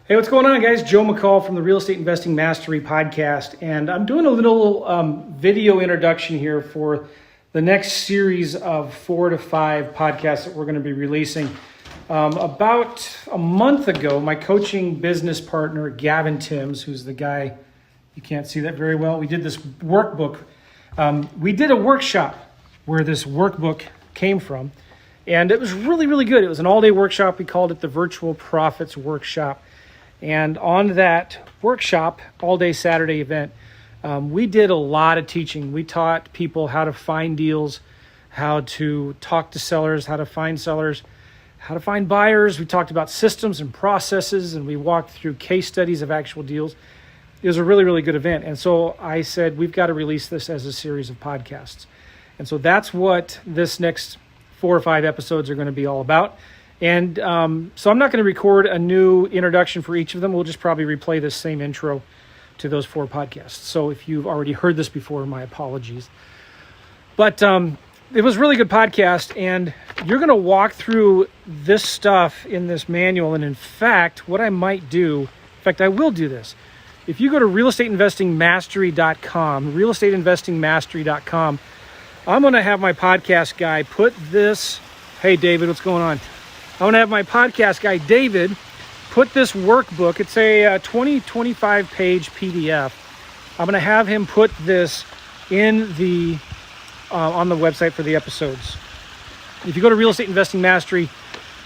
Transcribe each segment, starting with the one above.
Hey, what's going on, guys? Joe McCall from the Real Estate Investing Mastery podcast, and I'm doing a little video introduction here for the next series of 4 to 5 podcasts that we're going to be releasing. About a month ago, my coaching business partner, Gavin Timms, who's the guy, you can't see that very well, we did this workbook. We did a workshop where this workbook came from, and it was really, really good. It was an all-day workshop. We called it the Virtual Profits Workshop. And on that workshop, all-day Saturday event, we did a lot of teaching. We taught people how to find deals, how to talk to sellers, how to find buyers. We talked about systems and processes, and we walked through case studies of actual deals. It was a really, really good event. And so I said, we've got to release this as a series of podcasts. And so that's what this next 4 or 5 episodes are going to be all about. And so I'm not going to record a new introduction for each of them. We'll just probably replay this same intro to those 4 podcasts. So if you've already heard this before, my apologies. But it was a really good podcast, and you're going to walk through this stuff in this manual. And in fact, what I might do, in fact, I will do this. If you go to realestateinvestingmastery.com, I'm going to have my podcast guy put this, hey, David, what's going on? I want to have my podcast guy, David, put this workbook. It's a 25 page PDF. I'm going to have him put this in the on the website for the episodes. If you go to Real Estate Investing Mastery,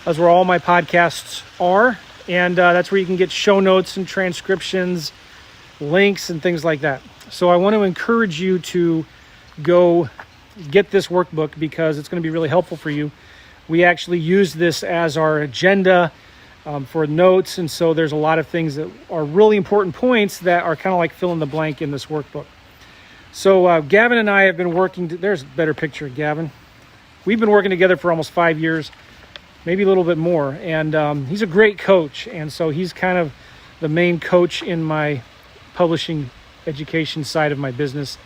that's where all my podcasts are. And that's where you can get show notes and transcriptions, links, and things like that. So I want to encourage you to go get this workbook because it's going to be really helpful for you. We actually use this as our agenda for notes, and so there's a lot of things that are really important points that are kind of like fill in the blank in this workbook. So Gavin and I have been working, there's a better picture of Gavin. We've been working together for almost 5 years, maybe a little bit more, and he's a great coach, and so he's kind of the main coach in my publishing education side of my business,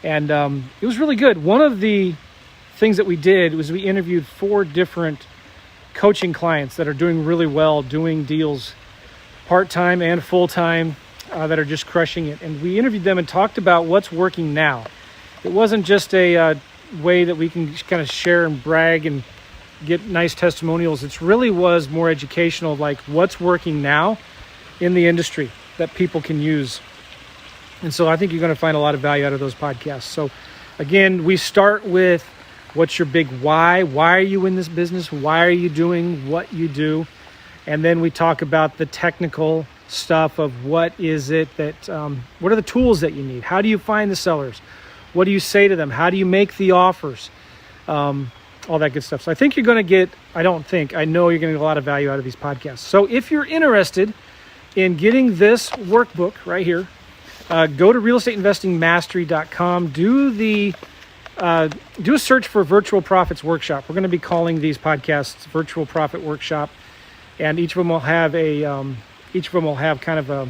and it was really good. One of the things that we did was we interviewed 4 different coaching clients that are doing really well, doing deals part-time and full-time, that are just crushing it. And we interviewed them and talked about what's working now. It wasn't just a way that we can kind of share and brag and get nice testimonials. It really was more educational, like what's working now in the industry that people can use. And so I think you're going to find a lot of value out of those podcasts. So again, we start with what's your big why? Why are you in this business? Why are you doing what you do? And then we talk about the technical stuff of what is it that, what are the tools that you need? How do you find the sellers? What do you say to them? How do you make the offers? All that good stuff. So I think you're going to get, I know you're going to get a lot of value out of these podcasts. So if you're interested in getting this workbook right here, go to realestateinvestingmastery.com, do a search for Virtual Profits Workshop. We're going to be calling these podcasts Virtual Profit Workshop, and each of them will have kind of a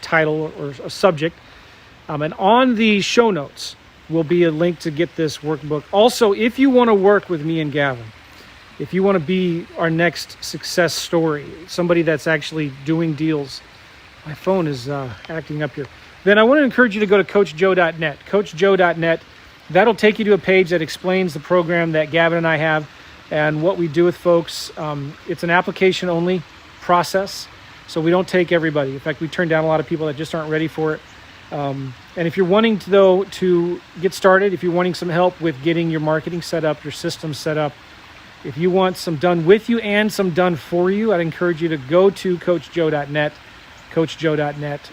title or a subject. And on the show notes will be a link to get this workbook. Also, if you want to work with me and Gavin, if you want to be our next success story, somebody that's actually doing deals, my phone is acting up here, then I want to encourage you to go to coachjoe.net, coachjoe.net. That'll take you to a page that explains the program that Gavin and I have and what we do with folks. It's an application-only process, so we don't take everybody. In fact, we turn down a lot of people that just aren't ready for it. And if you're wanting to get started, if you're wanting some help with getting your marketing set up, your system set up, if you want some done with you and some done for you, I'd encourage you to go to coachjoe.net,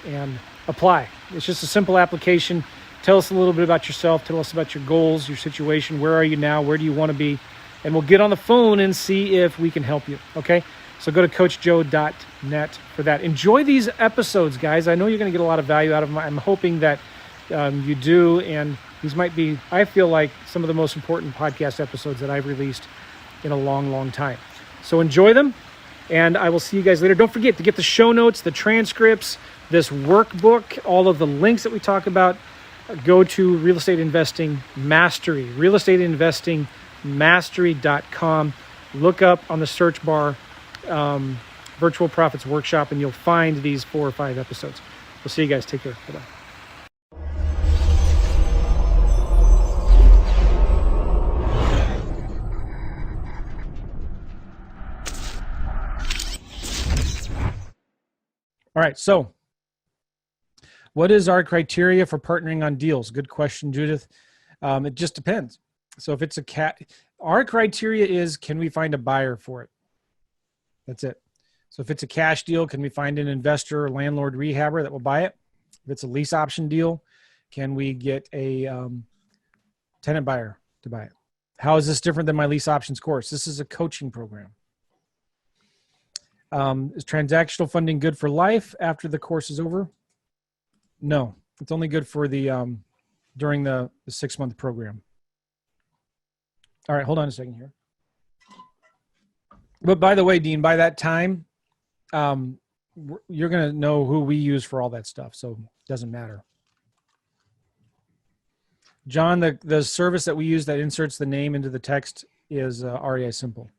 and apply. It's just a simple application. Tell us a little bit about yourself. Tell us about your goals, your situation. Where are you now? Where do you want to be? And we'll get on the phone and see if we can help you, okay? So go to coachjoe.net for that. Enjoy these episodes, guys. I know you're going to get a lot of value out of them. I'm hoping that you do, and these might be, I feel like, some of the most important podcast episodes that I've released in a long, long time. So enjoy them, and I will see you guys later. Don't forget to get the show notes, the transcripts, this workbook, all of the links that we talk about. Go to Real Estate Investing Mastery, realestateinvestingmastery.com. Look up on the search bar Virtual Profits Workshop, and you'll find these 4 or 5 episodes. We'll see you guys. Take care. Bye-bye. All right, so what is our criteria for partnering on deals? Good question, Judith. It just depends. So if it's our criteria is, can we find a buyer for it? That's it. So if it's a cash deal, can we find an investor or landlord rehabber that will buy it? If it's a lease option deal, can we get a tenant buyer to buy it? How is this different than my lease options course? This is a coaching program. Is transactional funding good for life after the course is over? No, it's only good for the during the 6-month program. All right, hold on a second here. But by the way, Dean, by that time, you're going to know who we use for all that stuff, so it doesn't matter. John, the service that we use that inserts the name into the text is REI Simple.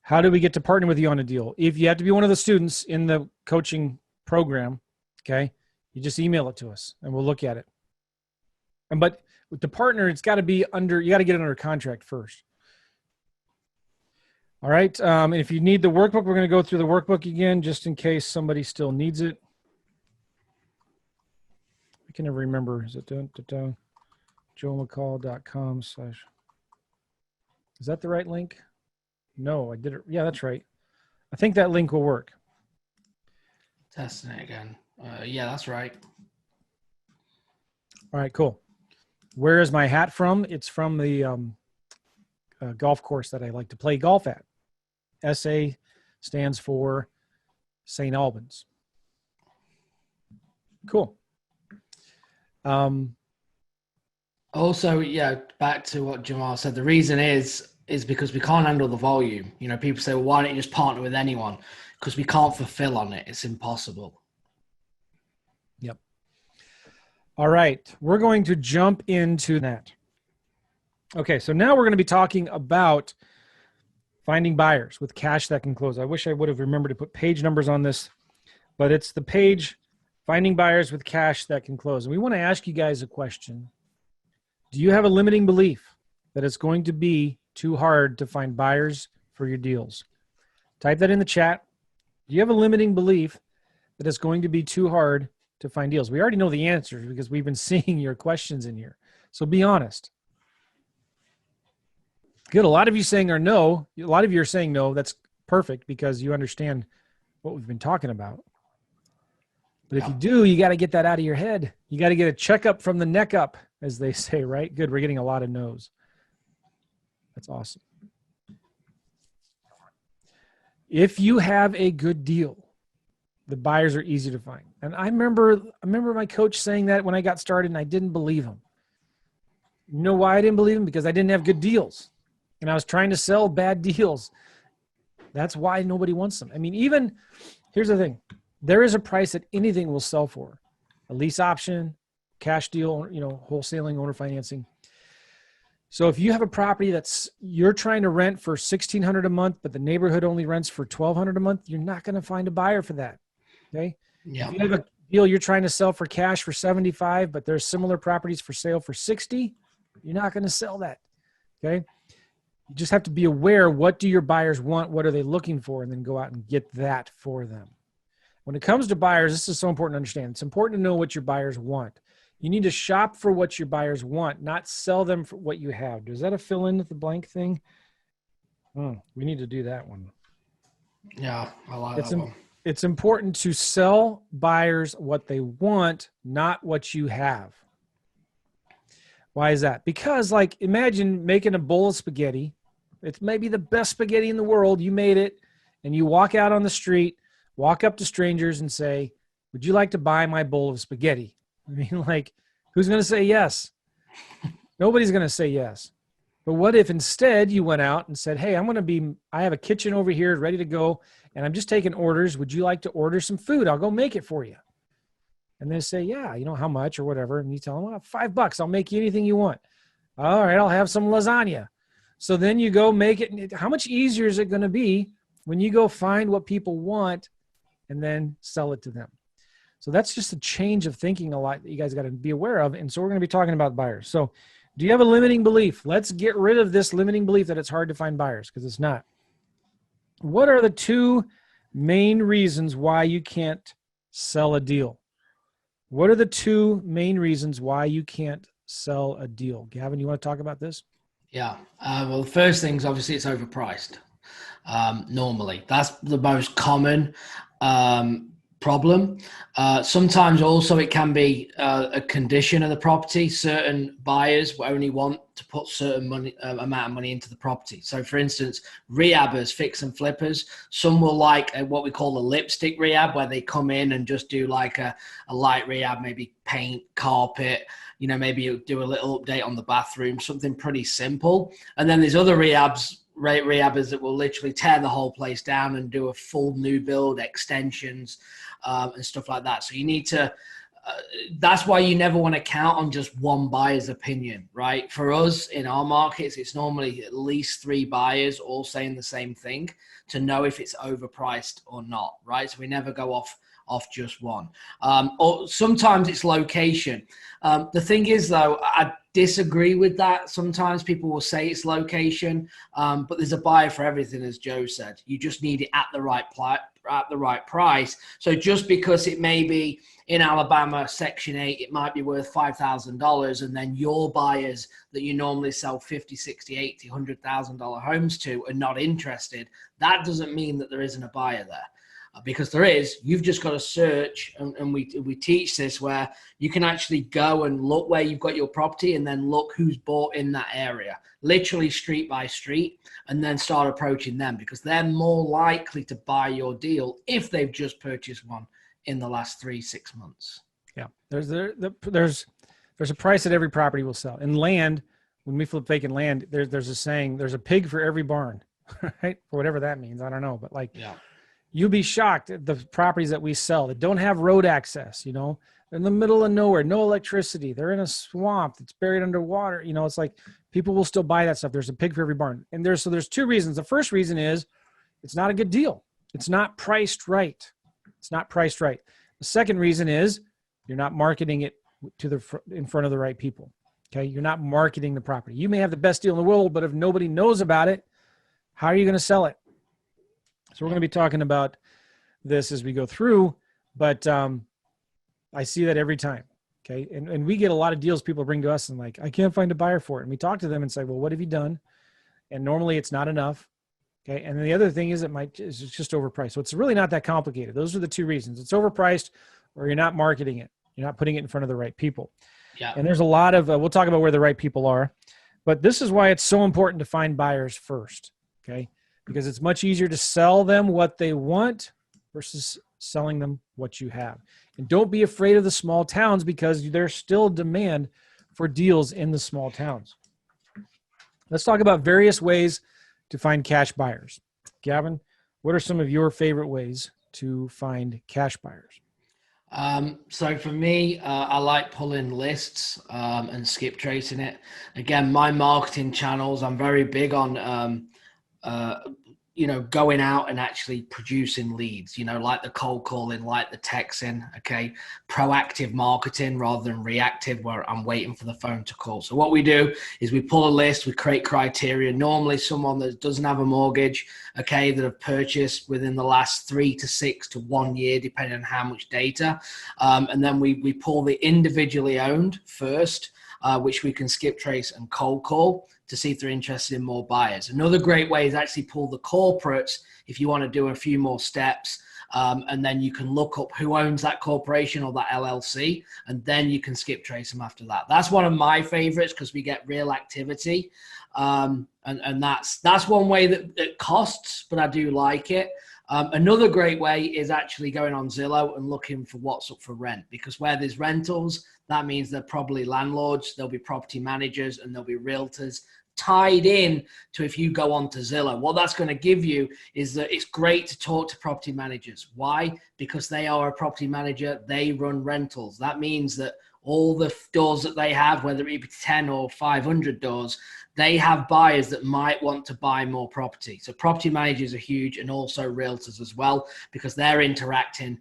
How do we get to partner with you on a deal? If you have to be one of the students in the coaching program, okay, you just email it to us and we'll look at it. But with the partner, it's got to be you got to get it under contract first. All right. If you need the workbook, we're going to go through the workbook again, just in case somebody still needs it. I can never remember. Is it joemccall.com/ Is that the right link? No, I did it. Yeah, that's right. I think that link will work. Testing it again. Yeah, that's right. All right, cool. Where is my hat from? It's from the golf course that I like to play golf at. SA stands for St. Albans. Cool. Also, yeah, back to what Jamal said. The reason is because we can't handle the volume. You know, people say, well, why don't you just partner with anyone? Because we can't fulfill on it. It's impossible. Yep. All right. We're going to jump into that. Okay. So now we're going to be talking about finding buyers with cash that can close. I wish I would have remembered to put page numbers on this, but it's the page finding buyers with cash that can close. And we want to ask you guys a question. Do you have a limiting belief that it's going to be too hard to find buyers for your deals? Type that in the chat. Do you have a limiting belief that it's going to be too hard to find deals? We already know the answers because we've been seeing your questions in here. So be honest. Good. A lot of you saying are no. A lot of you are saying no. That's perfect because you understand what we've been talking about. But if you do, you got to get that out of your head. You got to get a checkup from the neck up, as they say, right? Good. We're getting a lot of no's. That's awesome. If you have a good deal, the buyers are easy to find. And I remember my coach saying that when I got started, and I didn't believe him. You know why I didn't believe him? Because I didn't have good deals. And I was trying to sell bad deals. That's why nobody wants them. I mean, here's the thing. There is a price that anything will sell for. A lease option, cash deal, wholesaling, owner financing. So if you have a property you're trying to rent for $1,600 a month, but the neighborhood only rents for $1,200 a month, you're not going to find a buyer for that. Okay. Yeah. If you have a deal you're trying to sell for cash for $75, but there's similar properties for sale for $60, you're not going to sell that. Okay. You just have to be aware, what do your buyers want? What are they looking for? And then go out and get that for them. When it comes to buyers, this is so important to understand. It's important to know what your buyers want. You need to shop for what your buyers want, not sell them for what you have. Does that a fill in the blank thing? We need to do that one. Yeah, I like that one. It's important to sell buyers what they want, not what you have. Why is that? Because imagine making a bowl of spaghetti. It's maybe the best spaghetti in the world. You made it and you walk out on the street, walk up to strangers and say, would you like to buy my bowl of spaghetti? I mean, who's going to say yes? Nobody's going to say yes. But what if instead you went out and said, hey, I have a kitchen over here ready to go, and I'm just taking orders. Would you like to order some food? I'll go make it for you. And they say, yeah, how much or whatever. And you tell them, well, $5, I'll make you anything you want. All right, I'll have some lasagna. So then you go make it. How much easier is it going to be when you go find what people want and then sell it to them. So that's just a change of thinking a lot that you guys got to be aware of. And so we're going to be talking about buyers. So do you have a limiting belief? Let's get rid of this limiting belief that it's hard to find buyers, because it's not. What are the two main reasons why you can't sell a deal? What are the two main reasons why you can't sell a deal? Gavin, you want to talk about this? Yeah. Well, the first thing is obviously it's overpriced. Normally, that's the most common problem. Sometimes also it can be a condition of the property. Certain buyers will only want to put certain amount of money into the property. So for instance, rehabbers, fix and flippers, some will like what we call a lipstick rehab, where they come in and just do like a light rehab, maybe paint, carpet, you know, maybe you do a little update on the bathroom, something pretty simple. And then there's other rehabbers that will literally tear the whole place down and do a full new build, extensions, and stuff like that. So you need to, that's why you never want to count on just one buyer's opinion, right? For us in our markets, it's normally at least 3 buyers all saying the same thing to know if it's overpriced or not, right? So we never go off just one. Or sometimes it's location. The thing is, though, I disagree with that. Sometimes people will say it's location, but there's a buyer for everything, as Joe said. You just need it at the right price. So just because it may be in Alabama, Section 8, it might be worth $5,000, and then your buyers that you normally sell $50,000, $60,000, $80,000, $100,000 homes to are not interested, that doesn't mean that there isn't a buyer there. Because there is. You've just got to search, and we teach this, where you can actually go and look where you've got your property and then look who's bought in that area, literally street by street, and then start approaching them, because they're more likely to buy your deal if they've just purchased one in the last 3-6 months. Yeah, there's a price that every property will sell. In land, when we flip vacant land, there's a saying, there's a pig for every barn, right? For whatever that means, I don't know, but like, yeah. You'll be shocked at the properties that we sell that don't have road access, you know, they're in the middle of nowhere, no electricity. They're in a swamp that's buried underwater. You know, it's like people will still buy that stuff. There's a pig for every barn. And there's 2 reasons. The first reason is it's not a good deal. It's not priced right. It's not priced right. The second reason is you're not marketing it in front of the right people. Okay. You're not marketing the property. You may have the best deal in the world, but if nobody knows about it, how are you going to sell it? So we're going to be talking about this as we go through, but I see that every time, okay? And we get a lot of deals people bring to us and like, I can't find a buyer for it. And we talk to them and say, well, what have you done? And normally it's not enough, okay? And then the other thing is it's just overpriced. So it's really not that complicated. Those are the 2 reasons. It's overpriced, or you're not marketing it. You're not putting it in front of the right people. Yeah. And there's a lot of, we'll talk about where the right people are, but this is why it's so important to find buyers first, okay? Because it's much easier to sell them what they want versus selling them what you have. And don't be afraid of the small towns, because there's still demand for deals in the small towns. Let's talk about various ways to find cash buyers. Gavin, what are some of your favorite ways to find cash buyers? So for me, I like pulling lists and skip tracing it. Again, my marketing channels, I'm very big on you know, going out and actually producing leads, you know, like the cold calling, like the texting, okay, proactive marketing rather than reactive where I'm waiting for the phone to call. So what we do is we pull a list, we create criteria, normally someone that doesn't have a mortgage, okay, that have purchased within the last 3 to 6 to 1 year, depending on how much data. And then we pull the individually owned first, which we can skip trace and cold call to see if they're interested in more buyers. Another great way is actually pull the corporates if you want to do a few more steps. And then you can look up who owns that corporation or that LLC, and then you can skip trace them after that. That's one of my favorites because we get real activity. And that's one way that it costs, but I do like it. Another great way is actually going on Zillow and looking for what's up for rent, because where there's rentals, that means they're probably landlords, there'll be property managers, and there'll be realtors tied in to if you go on to Zillow. What that's going to give you is that it's great to talk to property managers. Why? Because they are a property manager. They run rentals. That means that all the doors that they have, whether it be 10 or 500 doors, they have buyers that might want to buy more property. So property managers are huge, and also realtors as well, because they're interacting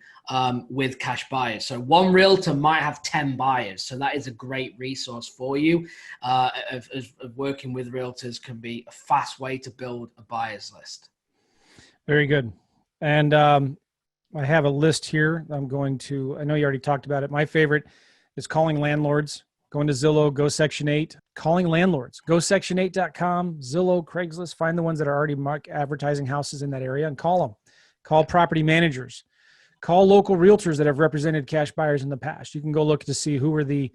with cash buyers. So one realtor might have 10 buyers. So that is a great resource for you. Of working with realtors can be a fast way to build a buyer's list. Very good. And I have a list here. I know you already talked about it. My favorite is calling landlords. Going to Zillow, go Section 8, calling landlords, go section8.com, Zillow, Craigslist, find the ones that are already advertising houses in that area and call them. Call property managers, call local realtors that have represented cash buyers in the past. You can go look to see who are the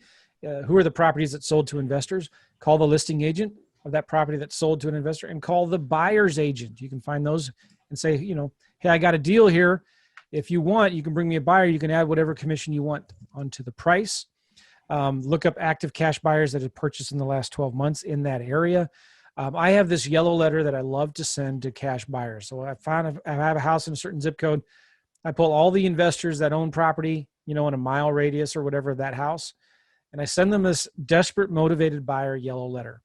properties that sold to investors. Call the listing agent of that property that sold to an investor, and call the buyer's agent. You can find those and say, hey, I got a deal here. If you want, you can bring me a buyer. You can add whatever commission you want onto the price. Look up active cash buyers that have purchased in the last 12 months in that area. I have this yellow letter that I love to send to cash buyers. So I have a house in a certain zip code. I pull all the investors that own property, in a mile radius or whatever of that house, and I send them this desperate, motivated buyer yellow letter.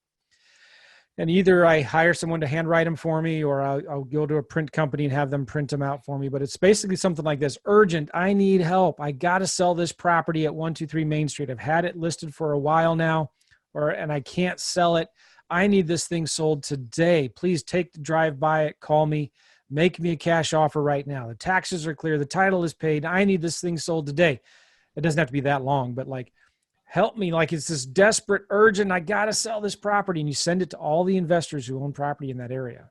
And either I hire someone to handwrite them for me, or I'll go to a print company and have them print them out for me. But it's basically something like this: urgent, I need help. I got to sell this property at 123 Main Street. I've had it listed for a while now, and I can't sell it. I need this thing sold today. Please take the drive by it, call me, make me a cash offer right now. The taxes are clear. The title is paid. I need this thing sold today. It doesn't have to be that long, but help me. It's this desperate, urgent, I got to sell this property. And you send it to all the investors who own property in that area.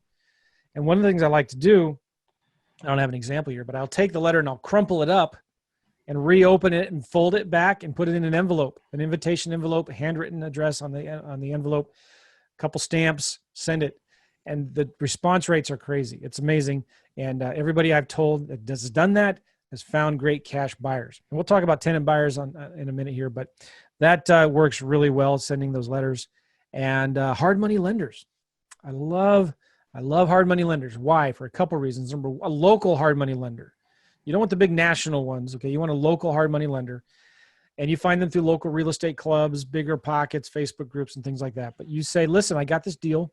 And one of the things I like to do, I don't have an example here, but I'll take the letter and I'll crumple it up and reopen it and fold it back and put it in an envelope, an invitation envelope, a handwritten address on the envelope, a couple stamps, send it. And the response rates are crazy. It's amazing. And everybody I've told that has done that has found great cash buyers. And we'll talk about tenant buyers in a minute here, but that works really well, sending those letters. And hard money lenders. I love hard money lenders. Why? For a couple of reasons. Number one, a local hard money lender. You don't want the big national ones, okay? You want a local hard money lender. And you find them through local real estate clubs, bigger pockets, Facebook groups, and things like that. But you say, listen, I got this deal.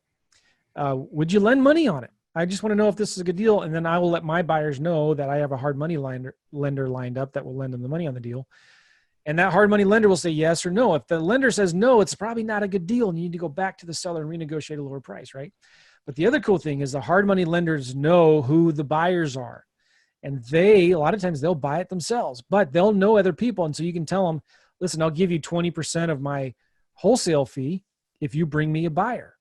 Would you lend money on it? I just want to know if this is a good deal. And then I will let my buyers know that I have a hard money lender lined up that will lend them the money on the deal. And that hard money lender will say yes or no. If the lender says no, it's probably not a good deal, and you need to go back to the seller and renegotiate a lower price, right? But the other cool thing is the hard money lenders know who the buyers are. And a lot of times they'll buy it themselves, but they'll know other people. And so you can tell them, listen, I'll give you 20% of my wholesale fee if you bring me a buyer.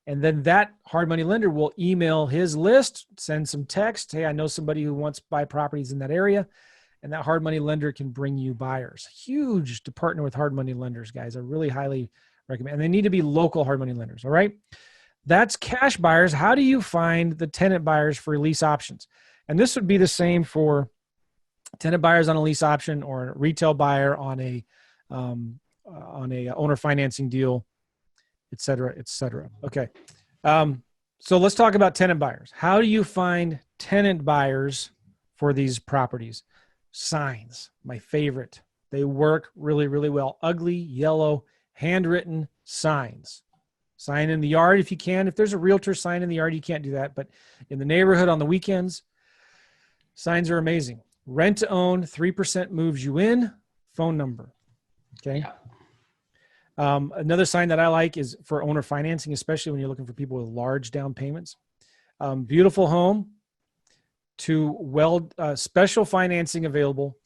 And then that hard money lender will email his list, send some text. Hey, I know somebody who wants to buy properties in that area. And that hard money lender can bring you buyers. Huge to partner with hard money lenders, guys. I really highly recommend. And they need to be local hard money lenders, all right? That's cash buyers. How do you find the tenant buyers for lease options? And this would be the same for tenant buyers on a lease option, or a retail buyer on a owner financing deal, et cetera, et cetera. Okay. So let's talk about tenant buyers. How do you find tenant buyers for these properties? Signs, my favorite. They work really, really well. Ugly, yellow, handwritten signs. Sign in the yard if you can. If there's a realtor sign in the yard, you can't do that. But in the neighborhood on the weekends, signs are amazing. Rent to own, 3% moves you in. Phone number. Okay. Yeah. Another sign that I like is for owner financing, especially when you're looking for people with large down payments. Beautiful home to special financing available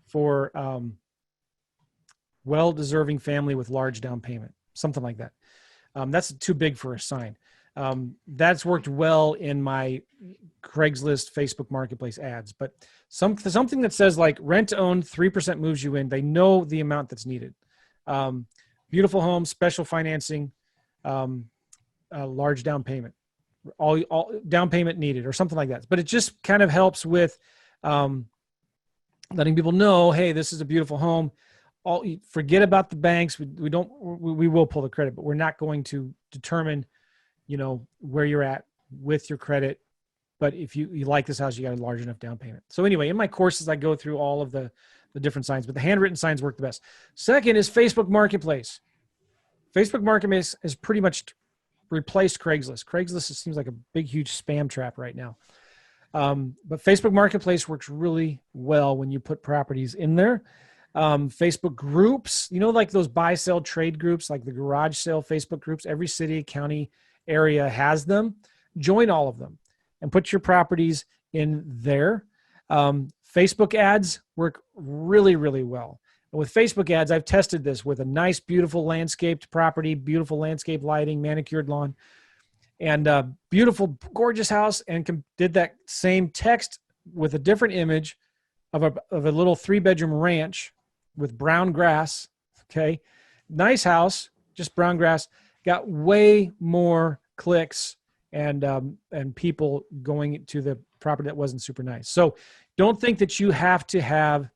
for well-deserving family with large down payment, something like that. That's too big for a sign. That's worked well in my Craigslist, Facebook Marketplace ads, but something that says like rent to own, 3% moves you in. They know the amount that's needed. Beautiful home, special financing, large down payment, all down payment needed, or something like that. But it just kind of helps with letting people know, hey, this is a beautiful home. Forget about the banks. We will pull the credit, but we're not going to determine, where you're at with your credit. But if you like this house, you got a large enough down payment. So anyway, in my courses, I go through all of the the different signs, but the handwritten signs work the best. Second is Facebook Marketplace. Facebook Marketplace has pretty much replaced Craigslist. Craigslist seems like a big, huge spam trap right now. But Facebook Marketplace works really well when you put properties in there. Facebook groups, like those buy, sell, trade groups, like the garage sale Facebook groups, every city, county, area has them. Join all of them and put your properties in there. Facebook ads work really, really well. And with Facebook ads, I've tested this with a nice, beautiful landscaped property, beautiful landscape lighting, manicured lawn, and a beautiful, gorgeous house, and did that same text with a different image of a little 3-bedroom ranch with brown grass. Okay. Nice house, just brown grass. Got way more clicks and people going to the property that wasn't super nice. So don't think that you have to have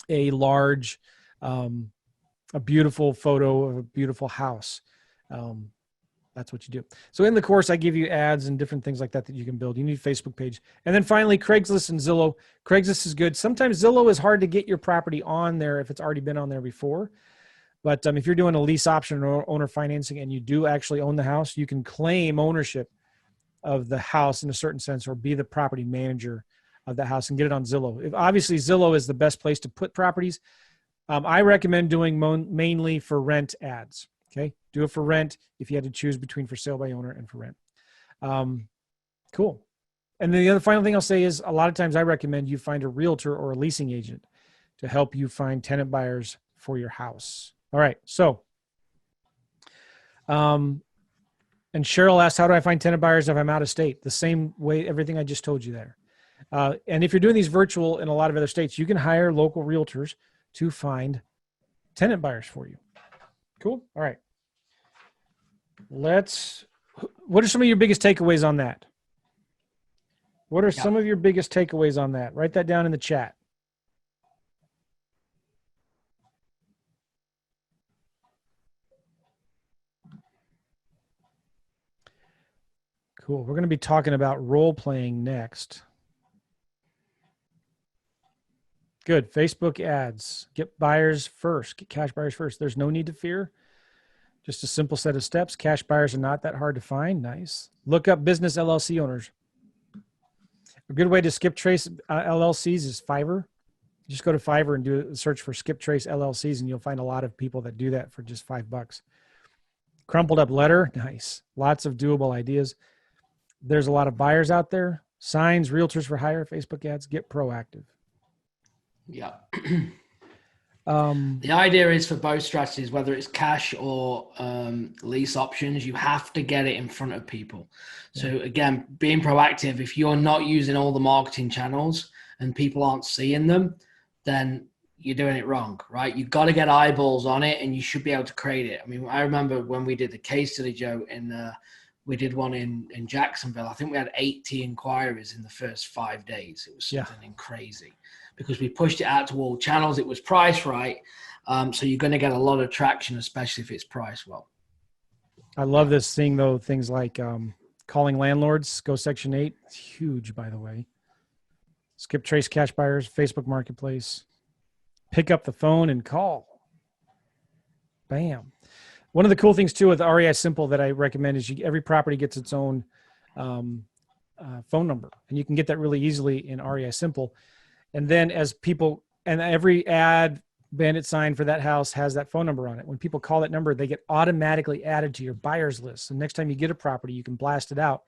a large, a beautiful photo of a beautiful house. That's what you do. So in the course, I give you ads and different things like that you can build. You need a Facebook page. And then finally, Craigslist and Zillow. Craigslist is good. Sometimes Zillow is hard to get your property on there if it's already been on there before. But if you're doing a lease option or owner financing and you do actually own the house, you can claim ownership of the house in a certain sense, or be the property manager of the house and get it on Zillow. Obviously, Zillow is the best place to put properties. I recommend doing mainly for rent ads. Okay, do it for rent if you had to choose between for sale by owner and for rent. Cool. And then the other final thing I'll say is a lot of times I recommend you find a realtor or a leasing agent to help you find tenant buyers for your house. All right. So, and Cheryl asked, how do I find tenant buyers if I'm out of state? The same way, everything I just told you there. And if you're doing these virtual in a lot of other states, you can hire local realtors to find tenant buyers for you. Cool. All right. What are some of your biggest takeaways on that? What are some of your biggest takeaways on that? Write that down in the chat. Cool. We're going to be talking about role playing next. Good. Facebook ads. Get buyers first. Get cash buyers first. There's no need to fear. Just a simple set of steps. Cash buyers are not that hard to find. Nice. Look up business LLC owners. A good way to skip trace LLCs is Fiverr. Just go to Fiverr and do a search for skip trace LLCs, and you'll find a lot of people that do that for just $5. Crumpled up letter. Nice. Lots of doable ideas. There's a lot of buyers out there. Signs, realtors for hire, Facebook ads. Get proactive. Yeah. The idea is for both strategies, whether it's cash or lease options, you have to get it in front of people. So again, being proactive, if you're not using all the marketing channels and people aren't seeing them, then you're doing it wrong, right? You've got to get eyeballs on it and you should be able to create it. I mean, I remember when we did the case study, Joe, we did one in Jacksonville. I think we had 80 inquiries in the first 5 days. It was something crazy because we pushed it out to all channels. It was priced right. So you're going to get a lot of traction, especially if it's priced well. I love this thing, though. Things like calling landlords, go Section 8. It's huge, by the way. Skip trace cash buyers, Facebook Marketplace. Pick up the phone and call. Bam. One of the cool things, too, with REI Simple that I recommend is every property gets its own phone number. And you can get that really easily in REI Simple. And then as people, and every ad bandit sign for that house has that phone number on it. When people call that number, they get automatically added to your buyers list. So next time you get a property, you can blast it out.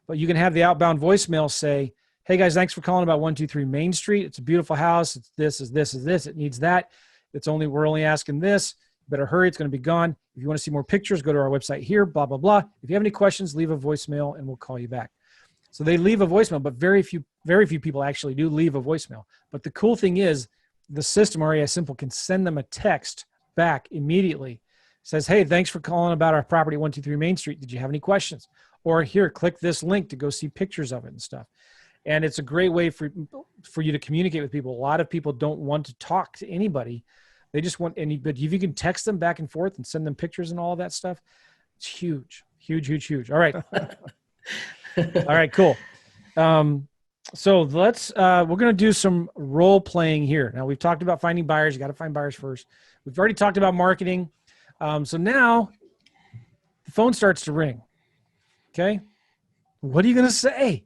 But you can have the outbound voicemail say, hey guys, thanks for calling about 123 Main Street. It's a beautiful house. It's this, is this, is this. It needs that. We're only asking this. You better hurry. It's going to be gone. If you want to see more pictures, go to our website here, blah, blah, blah. If you have any questions, leave a voicemail and we'll call you back. So they leave a voicemail, but very few people actually do leave a voicemail. But the cool thing is the system, REI Simple, can send them a text back immediately. It says, hey, thanks for calling about our property at 123 Main Street. Did you have any questions? Or here, click this link to go see pictures of it and stuff. And it's a great way for you to communicate with people. A lot of people don't want to talk to anybody. They just want but if you can text them back and forth and send them pictures and all of that stuff, it's huge, huge, huge, huge. All right. All right, cool. So we're going to do some role playing here. Now we've talked about finding buyers. You got to find buyers first. We've already talked about marketing. So now the phone starts to ring. Okay. What are you going to say?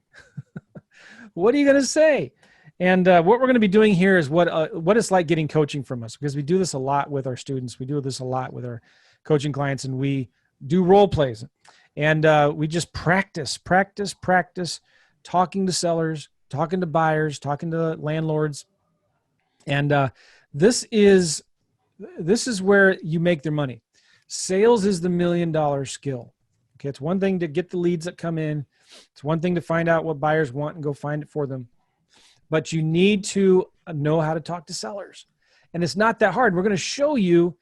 What are you going to say? And what we're going to be doing here is what it's like getting coaching from us, because we do this a lot with our students. We do this a lot with our coaching clients, and we do role plays. And we just practice talking to sellers, talking to buyers, talking to landlords. And this is where you make their money. Sales is the $1 million skill. Okay, it's one thing to get the leads that come in. It's one thing to find out what buyers want and go find it for them. But you need to know how to talk to sellers. And it's not that hard. We're going to show you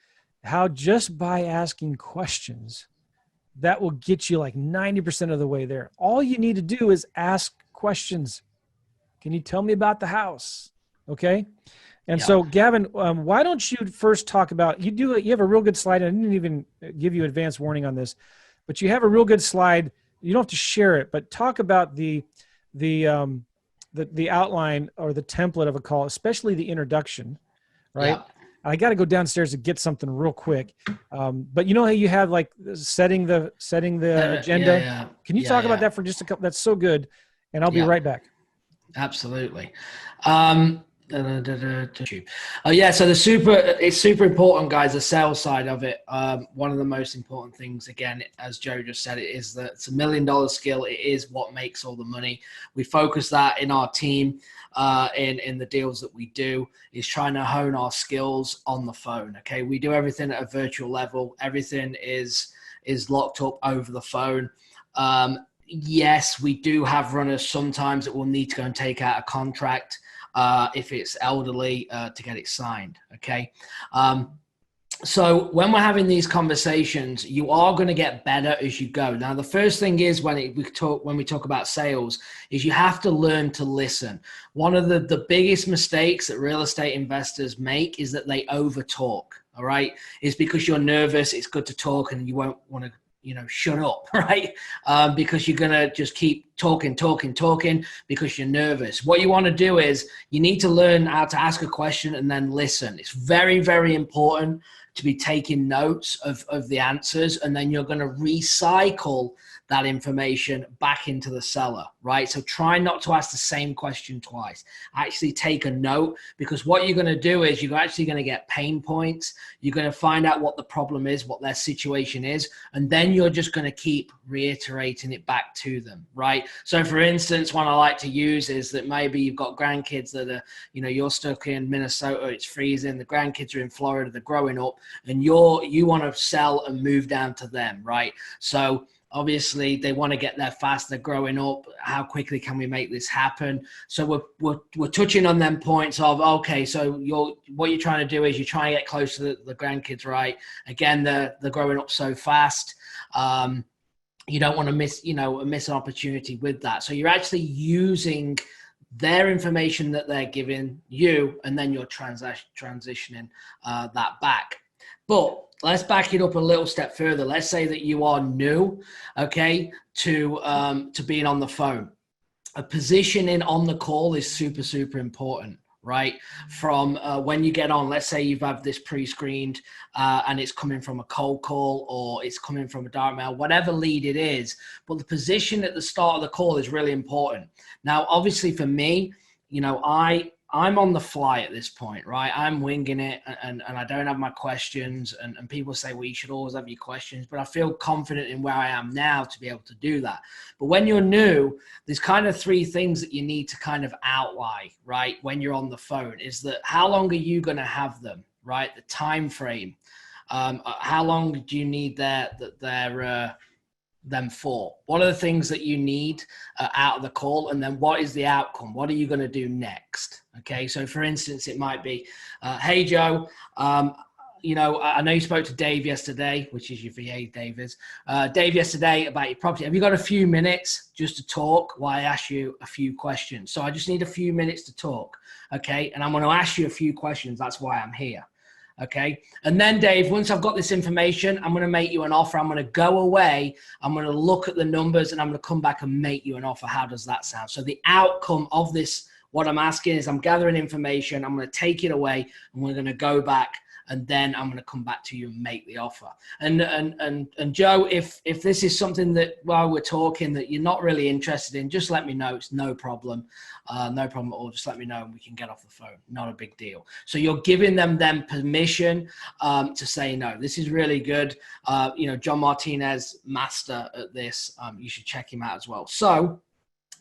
how, just by asking questions, that will get you like 90% of the way there. All you need to do is ask questions. Can you tell me about the house? Okay. And so, Gavin, why don't you first talk about, you have a real good slide. I didn't even give you advance warning on this, but you have a real good slide. You don't have to share it, but talk about the outline or the template of a call, especially the introduction, right? Yeah. I got to go downstairs to get something real quick. But you know how you have like setting the agenda? Yeah. Can you talk about that for just a couple? That's so good. And I'll be right back. Absolutely. So it's super important, guys, the sales side of it. One of the most important things, again, as Joe just said, it is that it's $1 million skill. It is what makes all the money. We focus that in our team, in the deals that we do, is trying to hone our skills on the phone. Okay. We do everything at a virtual level. Everything is locked up over the phone. Yes, we do have runners sometimes that will need to go and take out a contract if it's elderly to get it signed. Okay. So when we're having these conversations, you are going to get better as you go. Now, the first thing is when we talk about sales is you have to learn to listen. One of the biggest mistakes that real estate investors make is that they over talk. All right. It's because you're nervous. It's good to talk and you won't want to, shut up, right? Because you're going to just keep talking because you're nervous. What you want to do is you need to learn how to ask a question and then listen. It's very, very important to be taking notes of the answers, and then you're going to recycle that information back into the seller, right? So try not to ask the same question twice. Actually take a note, because what you're going to do is you're actually going to get pain points. You're going to find out what the problem is, what their situation is, and then you're just going to keep reiterating it back to them, right? So for instance, one I like to use is that maybe you've got grandkids that are, you're stuck in Minnesota, it's freezing, the grandkids are in Florida, they're growing up, and you want to sell and move down to them, right? So obviously, they want to get there fast. They're growing up. How quickly can we make this happen? So we're touching on them points of, okay, so what you're trying to do is you're trying to get close to the grandkids, right? Again, they're growing up so fast. You don't want to miss an opportunity with that. So you're actually using their information that they're giving you, and then you're transitioning that back. But let's back it up a little step further. Let's say that you are new, okay, to being on the phone. A positioning on the call is super, super important, right? From when you get on, let's say you've had this pre-screened and it's coming from a cold call or it's coming from a direct mail, whatever lead it is. But the position at the start of the call is really important. Now, obviously for me, I'm on the fly at this point, right? I'm winging it and I don't have my questions. And people say, well, you should always have your questions. But I feel confident in where I am now to be able to do that. But when you're new, there's kind of three things that you need to kind of outline, right? When you're on the phone is that how long are you going to have them, right? The time frame. How long do you need them for? What are the things that you need out of the call? And then what is the outcome? What are you going to do next? Okay. So for instance, it might be, hey, Joe, I know you spoke to Dave yesterday, which is your VA, Dave yesterday about your property. Have you got a few minutes just to talk while I ask you a few questions? So I just need a few minutes to talk. Okay. And I'm going to ask you a few questions. That's why I'm here. Okay. And then Dave, once I've got this information, I'm going to make you an offer. I'm going to go away. I'm going to look at the numbers and I'm going to come back and make you an offer. How does that sound? So the outcome of this, what I'm asking is I'm gathering information. I'm going to take it away and we're going to go back and then I'm going to come back to you and make the offer. And Joe, if this is something that while we're talking that you're not really interested in, just let me know. It's no problem. No problem at all. Just let me know and we can get off the phone. Not a big deal. So you're giving them then permission to say no. This is really good. John Martinez, master at this. You should check him out as well. So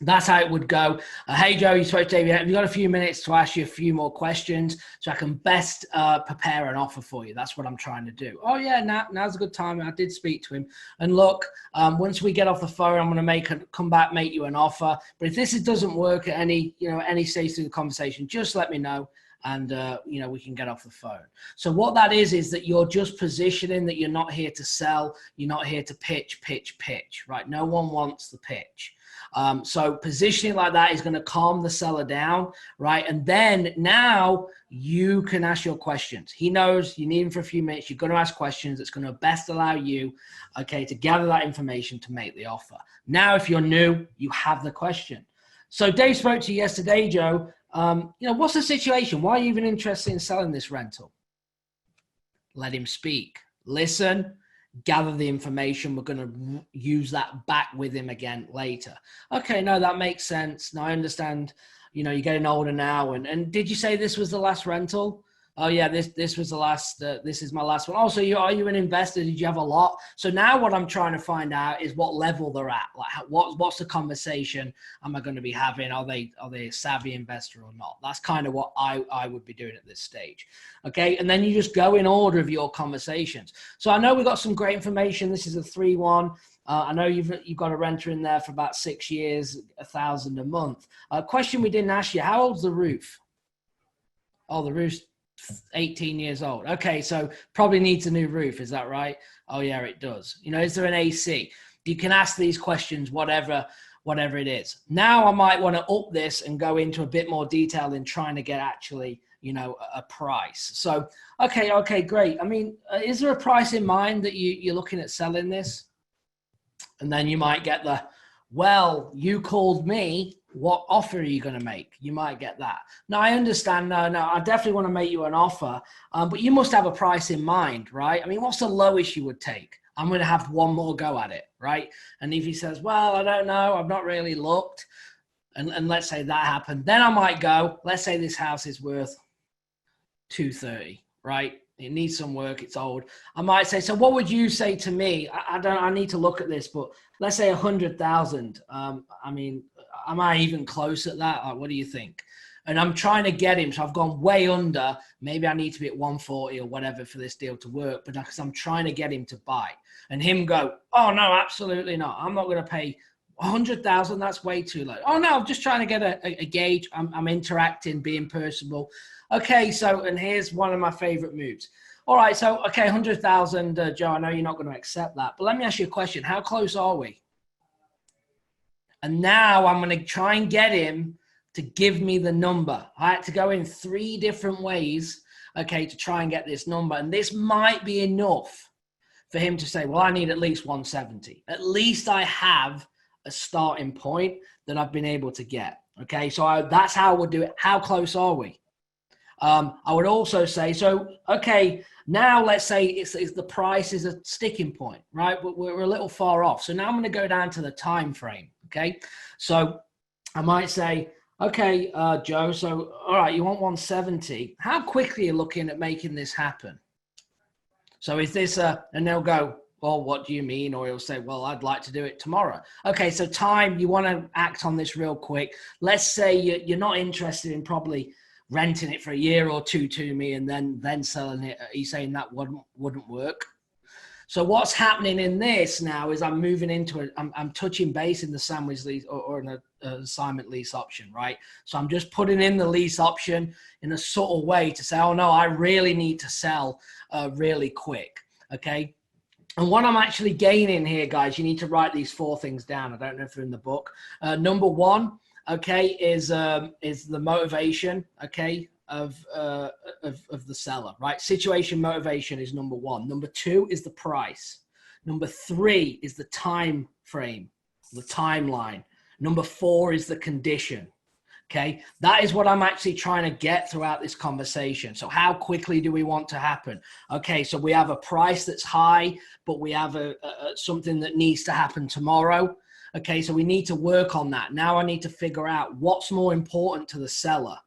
that's how it would go. Hey, Joe, you spoke to David. Have you got a few minutes to ask you a few more questions so I can best prepare an offer for you? That's what I'm trying to do. Oh, yeah, now's a good time. I did speak to him. And look, once we get off the phone, I'm going to come back, make you an offer. But if this doesn't work at any stage through the conversation, just let me know. And, we can get off the phone. So what that is that you're just positioning that you're not here to sell. You're not here to pitch, right? No one wants the pitch. So positioning like that is going to calm the seller down, right? And then now you can ask your questions. He knows you need him for a few minutes. You're going to ask questions that's going to best allow you, okay, to gather that information to make the offer. Now, if you're new, you have the question. So Dave spoke to you yesterday, Joe. What's the situation? Why are you even interested in selling this rental? Let him speak. Listen, gather the information. We're going to use that back with him again later. Okay, no, that makes sense. Now I understand, you're getting older now. And did you say this was the last rental? Oh yeah, this was the last, this is my last one. Also, are you an investor? Did you have a lot? So now what I'm trying to find out is what level they're at. Like what's the conversation am I going to be having? Are they a savvy investor or not? That's kind of what I would be doing at this stage. Okay. And then you just go in order of your conversations. So I know we've got some great information. This is a 3-1. I know you've got a renter in there for about 6 years, $1,000 a month. Question we didn't ask you, how old's the roof? Oh, the roof's 18 years old. Okay, so probably needs a new roof. Is that right? Oh yeah, it does. Is there an AC? You can ask these questions, whatever it is. Now I might want to up this and go into a bit more detail in trying to get actually, a price. So, okay, great. I mean, is there a price in mind that you're looking at selling this? And then you might get well, you called me. What offer are you going to make? You might get that. Now, I understand. No, I definitely want to make you an offer, but you must have a price in mind, right? I mean, what's the lowest you would take? I'm going to have one more go at it, right? And if he says, well, I don't know, I've not really looked, and let's say that happened, then I might go, let's say this house is worth $230, right? It needs some work. It's old. I might say, so what would you say to me? I need to look at this, but let's say 100,000. I mean, am I even close at that? Like, what do you think? And I'm trying to get him. So I've gone way under. Maybe I need to be at 140 or whatever for this deal to work. But because I'm trying to get him to buy and him go, oh no, absolutely not. I'm not going to pay 100,000. That's way too low. Oh no, I'm just trying to get a gauge. I'm interacting, being personable. Okay. So, and here's one of my favorite moves. All right. So, okay. 100,000, Joe, I know you're not going to accept that, but let me ask you a question. How close are we? And now I'm going to try and get him to give me the number. I had to go in 3 different ways, okay, to try and get this number. And this might be enough for him to say, well, I need at least 170. At least I have a starting point that I've been able to get. Okay, so that's how I would do it. How close are we? I would also say, so, okay, now let's say it's the price is a sticking point, right? We're a little far off. So now I'm going to go down to the time frame. Okay, so I might say, okay, Joe, so all right, you want 170. How quickly are you looking at making this happen? So is this and they'll go, well, what do you mean? Or he'll say, well, I'd like to do it tomorrow. Okay, so time, you want to act on this real quick. Let's say you're not interested in probably renting it for a year or 2 to me and then selling it. He's saying that wouldn't work. So what's happening in this now is I'm moving into I'm touching base in the sandwich lease or an assignment lease option, right? So I'm just putting in the lease option in a subtle way to say, oh no, I really need to sell really quick, okay? And what I'm actually gaining here, guys, you need to write these 4 things down. I don't know if they're in the book. Number 1, okay, is the motivation, okay? of the seller, right? Situation motivation is number one. Number two is the price. Number three is the time frame, the timeline. Number four is the condition. Okay, that is what I'm actually trying to get throughout this conversation. So how quickly do we want to happen? Okay, so we have a price that's high, but we have something that needs to happen tomorrow. Okay, so we need to work on that. Now I need to figure out what's more important to the seller.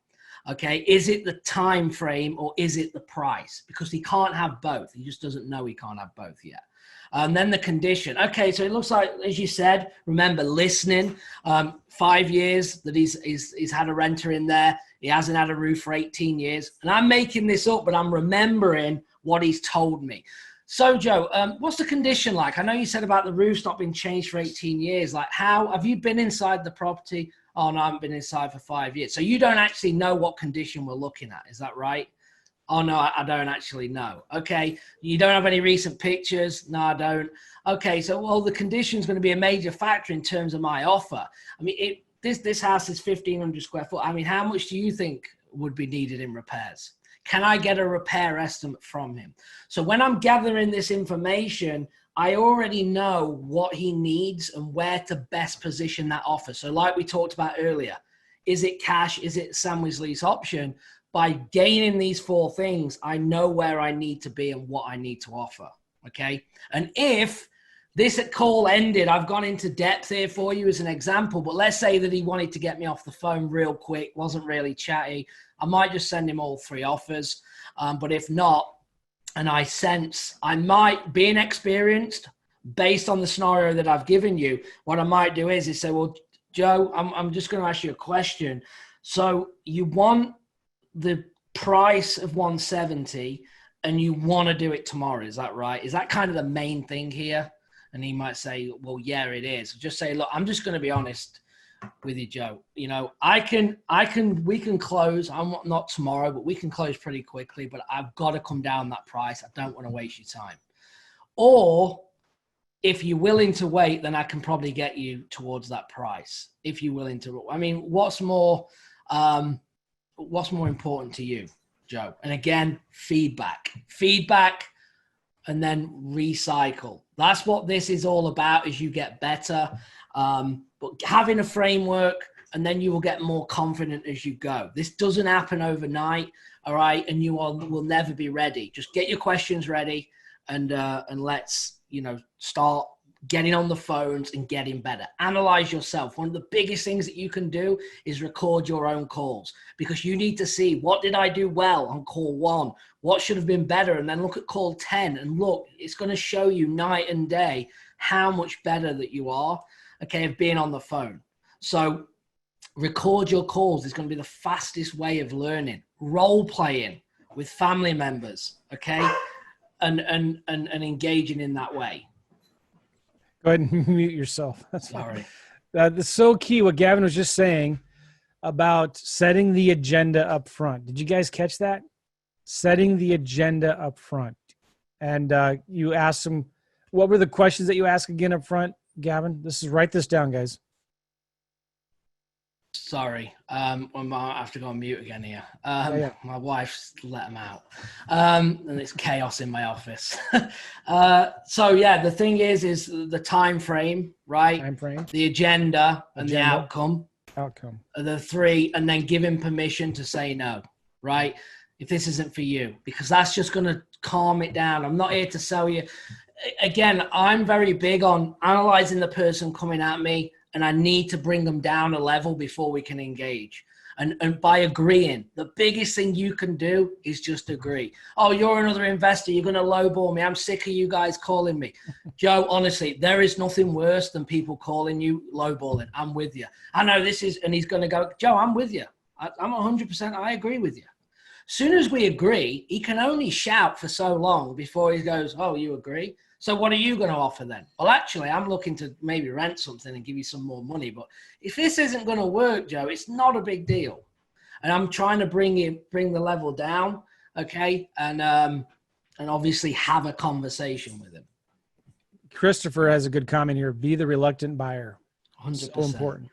Okay, is it the time frame or is it the price? Because he can't have both. He just doesn't know he can't have both yet. And then the condition. Okay, so it looks like, as you said, remember listening. 5 years that he's had a renter in there. He hasn't had a roof for 18 years. And I'm making this up, but I'm remembering what he's told me. So, Joe, what's the condition like? I know you said about the roof's not been changed for 18 years. Like, how have you been inside the property? Oh, no, I haven't been inside for 5 years. So you don't actually know what condition we're looking at. Is that right? Oh, no, I don't actually know. Okay. You don't have any recent pictures? No, I don't. Okay. So, well, the condition is going to be a major factor in terms of my offer. I mean, this house is 1,500 square foot. I mean, how much do you think would be needed in repairs? Can I get a repair estimate from him? So when I'm gathering this information, I already know what he needs and where to best position that offer. So like we talked about earlier, is it cash? Is it sandwich lease option? By gaining these four things, I know where I need to be and what I need to offer. Okay. And if this call ended, I've gone into depth here for you as an example, but let's say that he wanted to get me off the phone real quick, wasn't really chatty. I might just send him all three offers. But if not, and I sense I might be inexperienced based on the scenario that I've given you, what I might do is say, well, Joe, I'm just going to ask you a question. So you want the price of 170 and you want to do it tomorrow. Is that right? Is that kind of the main thing here? And he might say, well, yeah, it is. Just say, look, I'm just going to be honest with you, Joe. You know, we can close. I'm not tomorrow, but we can close pretty quickly, but I've got to come down that price. I don't want to waste your time. Or if you're willing to wait, then I can probably get you towards that price. If you're willing to, I mean, what's more important to you, Joe? And again, feedback, and then recycle. That's what this is all about as you get better. But having a framework, and then you will get more confident as you go. This doesn't happen overnight, all right? And you will never be ready. Just get your questions ready and let's, start getting on the phones and getting better. Analyze yourself. One of the biggest things that you can do is record your own calls, because you need to see, what did I do well on call 1? What should have been better? And then look at call 10 and look, it's going to show you night and day how much better that you are, okay, of being on the phone. So record your calls is going to be the fastest way of learning. Role playing with family members, okay, and engaging in that way. Go ahead and mute yourself. That's sorry. That's so key what Gavin was just saying about setting the agenda up front. Did you guys catch that? Setting the agenda up front. And you asked him, what were the questions that you asked again up front, Gavin? Write this down, guys. Sorry, I have to go on mute again here. My wife's let him out, and it's chaos in my office. So yeah, the thing is the time frame, right? Time frame, the agenda, and the outcome. Outcome are the three, and then give him permission to say no, right? If this isn't for you, because that's just going to calm it down. I'm not here to sell you. Again, I'm very big on analyzing the person coming at me, and I need to bring them down a level before we can engage. And by agreeing, the biggest thing you can do is just agree. Oh, you're another investor. You're going to lowball me. I'm sick of you guys calling me. Joe, honestly, there is nothing worse than people calling you lowballing. I'm with you. I know this is, and he's going to go, Joe, I'm with you. I'm 100%. I agree with you. Soon as we agree, he can only shout for so long before he goes, oh, you agree? So what are you going to offer then? Well, actually, I'm looking to maybe rent something and give you some more money. But if this isn't going to work, Joe, it's not a big deal. And I'm trying to bring the level down, okay? And obviously have a conversation with him. Christopher has a good comment here. Be the reluctant buyer. 100%. So important.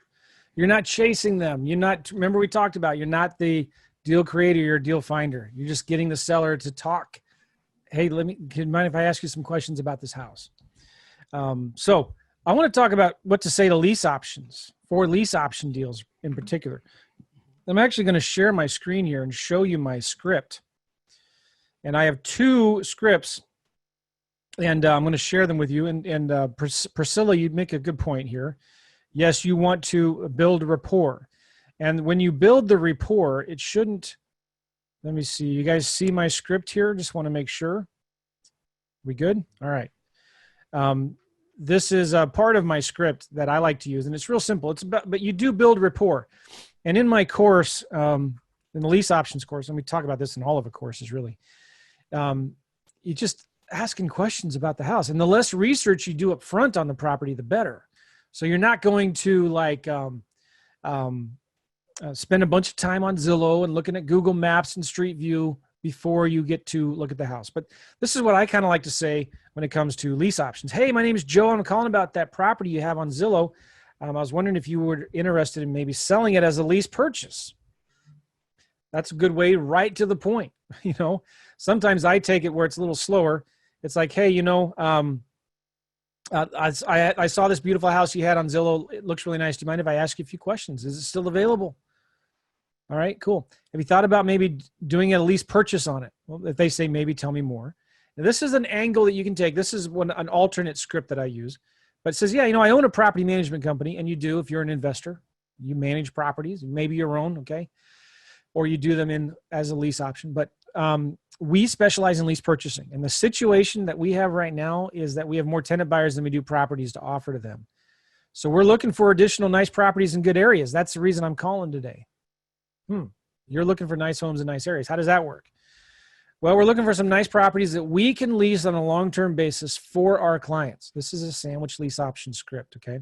You're not chasing them. Remember we talked about, you're not the deal creator, you're a deal finder. You're just getting the seller to talk. Hey, can you mind if I ask you some questions about this house? So I want to talk about what to say to lease options, for lease option deals in particular. I'm actually going to share my screen here and show you my script. And I have 2 scripts, and I'm going to share them with you. And Priscilla, you make a good point here. Yes, you want to build rapport. And when you build the rapport, it shouldn't, let me see. You guys see my script here? Just want to make sure. We good? All right. This is a part of my script that I like to use, and it's real simple. It's about, but you do build rapport. And in my course, in the lease options course, and we talk about this in all of the courses really, you just asking questions about the house. And the less research you do up front on the property, the better. So you're not going to like spend a bunch of time on Zillow and looking at Google Maps and Street View before you get to look at the house. But this is what I kind of like to say when it comes to lease options. Hey, my name is Joe. I'm calling about that property you have on Zillow. I was wondering if you were interested in maybe selling it as a lease purchase. That's a good way, right to the point. You know, sometimes I take it where it's a little slower. It's like, hey, you know, I saw this beautiful house you had on Zillow. It looks really nice. Do you mind if I ask you a few questions? Is it still available? All right, cool. Have you thought about maybe doing a lease purchase on it? Well, if they say maybe, tell me more. Now, this is an angle that you can take. This is an alternate script that I use. But it says, yeah, you know, I own a property management company, and you do if you're an investor. You manage properties, maybe your own, okay? Or you do them in as a lease option. But we specialize in lease purchasing. And the situation that we have right now is that we have more tenant buyers than we do properties to offer to them. So we're looking for additional nice properties in good areas. That's the reason I'm calling today. You're looking for nice homes in nice areas. How does that work? Well, we're looking for some nice properties that we can lease on a long-term basis for our clients. This is a sandwich lease option script, okay?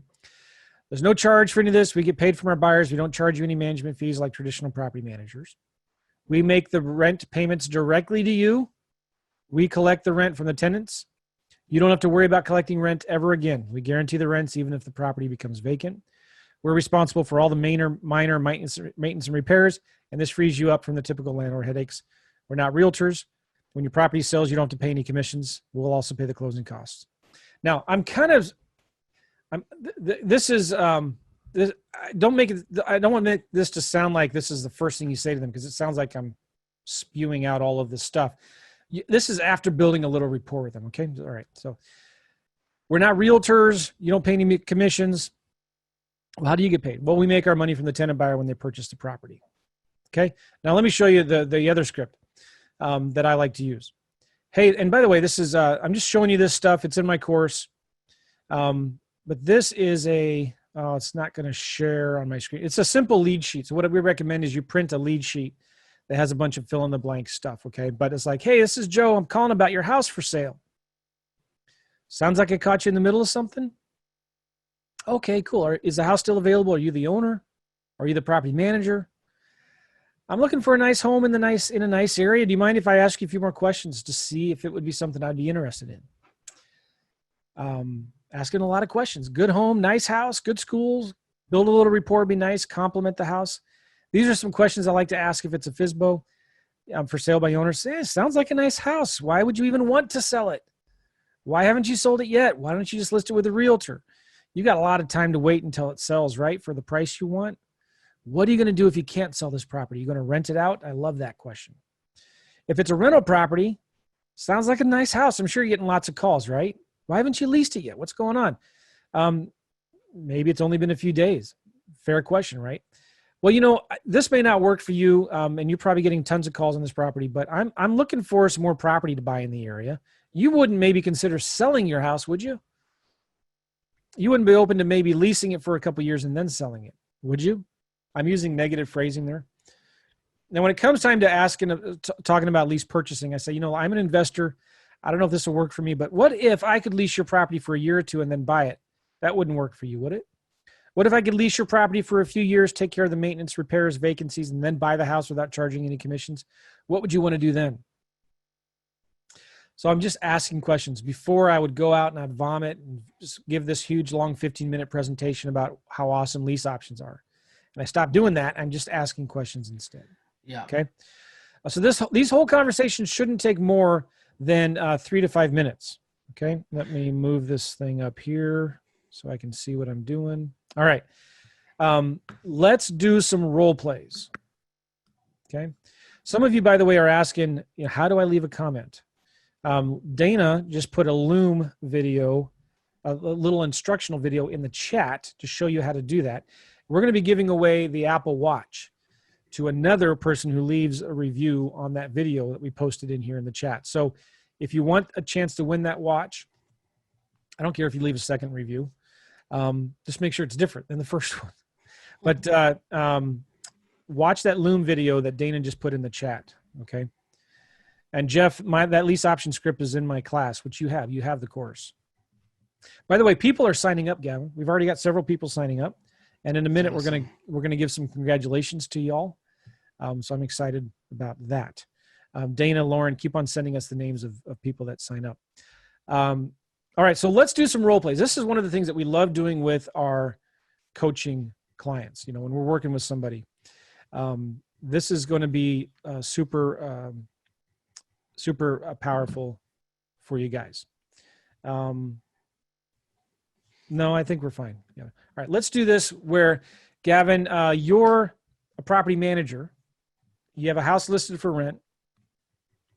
There's no charge for any of this. We get paid from our buyers. We don't charge you any management fees like traditional property managers. We make the rent payments directly to you. We collect the rent from the tenants. You don't have to worry about collecting rent ever again. We guarantee the rents even if the property becomes vacant. We're responsible for all the minor maintenance and repairs, and this frees you up from the typical landlord headaches. We're not realtors. When your property sells, you don't have to pay any commissions. We'll also pay the closing costs. Now, I don't want to make this to sound like this is the first thing you say to them, because it sounds like I'm spewing out all of this stuff. This is after building a little rapport with them, okay? All right, so we're not realtors. You don't pay any commissions. Well, how do you get paid? Well, we make our money from the tenant buyer when they purchase the property. Okay. Now let me show you the other script that I like to use. Hey, and by the way, this is I'm just showing you this stuff. It's in my course, but this is it's not going to share on my screen. It's a simple lead sheet. So what we recommend is you print a lead sheet that has a bunch of fill in the blank stuff. Okay, but it's like, hey, this is Joe. I'm calling about your house for sale. Sounds like I caught you in the middle of something. Okay, cool. Is the house still available? Are you the owner? Are you the property manager? I'm looking for a nice home in a nice area. Do you mind if I ask you a few more questions to see if it would be something I'd be interested in? Asking a lot of questions. Good home, nice house, good schools, build a little rapport, be nice, compliment the house. These are some questions I like to ask if it's a FSBO for sale by owners. Sounds like a nice house. Why would you even want to sell it? Why haven't you sold it yet? Why don't you just list it with a realtor? You got a lot of time to wait until it sells, right? For the price you want. What are you going to do if you can't sell this property? You're going to rent it out? I love that question. If it's a rental property, sounds like a nice house. I'm sure you're getting lots of calls, right? Why haven't you leased it yet? What's going on? Maybe it's only been a few days. Fair question, right? Well, you know, this may not work for you, and you're probably getting tons of calls on this property, but I'm looking for some more property to buy in the area. You wouldn't maybe consider selling your house, would you? You wouldn't be open to maybe leasing it for a couple of years and then selling it, would you? I'm using negative phrasing there. Now, when it comes time to talking about lease purchasing, I say, you know, I'm an investor. I don't know if this will work for me, but what if I could lease your property for a year or two and then buy it? That wouldn't work for you, would it? What if I could lease your property for a few years, take care of the maintenance, repairs, vacancies, and then buy the house without charging any commissions? What would you want to do then? So I'm just asking questions. Before I would go out and I'd vomit and just give this huge, long 15-minute presentation about how awesome lease options are. And I stopped doing that. I'm just asking questions instead. Yeah. Okay. So these whole conversations shouldn't take more than 3 to 5 minutes. Okay. Let me move this thing up here so I can see what I'm doing. All right. Let's do some role plays. Okay. Some of you, by the way, are asking, how do I leave a comment? Dana just put a Loom video, a little instructional video in the chat to show you how to do that. We're going to be giving away the Apple Watch to another person who leaves a review on that video that we posted in here in the chat. So if you want a chance to win that watch, I don't care if you leave a second review, just make sure it's different than the first one. But watch that Loom video that Dana just put in the chat, okay? And Jeff, that lease option script is in my class, which you have. You have the course. By the way, people are signing up, Gavin. We've already got several people signing up, and in a minute Awesome. we're gonna give some congratulations to y'all. So I'm excited about that. Dana, Lauren, keep on sending us the names of people that sign up. All right, so let's do some role plays. This is one of the things that we love doing with our coaching clients. When we're working with somebody, this is going to be super powerful for you guys. No, I think we're fine. Yeah. All right, let's do this where, Gavin, you're a property manager. You have a house listed for rent.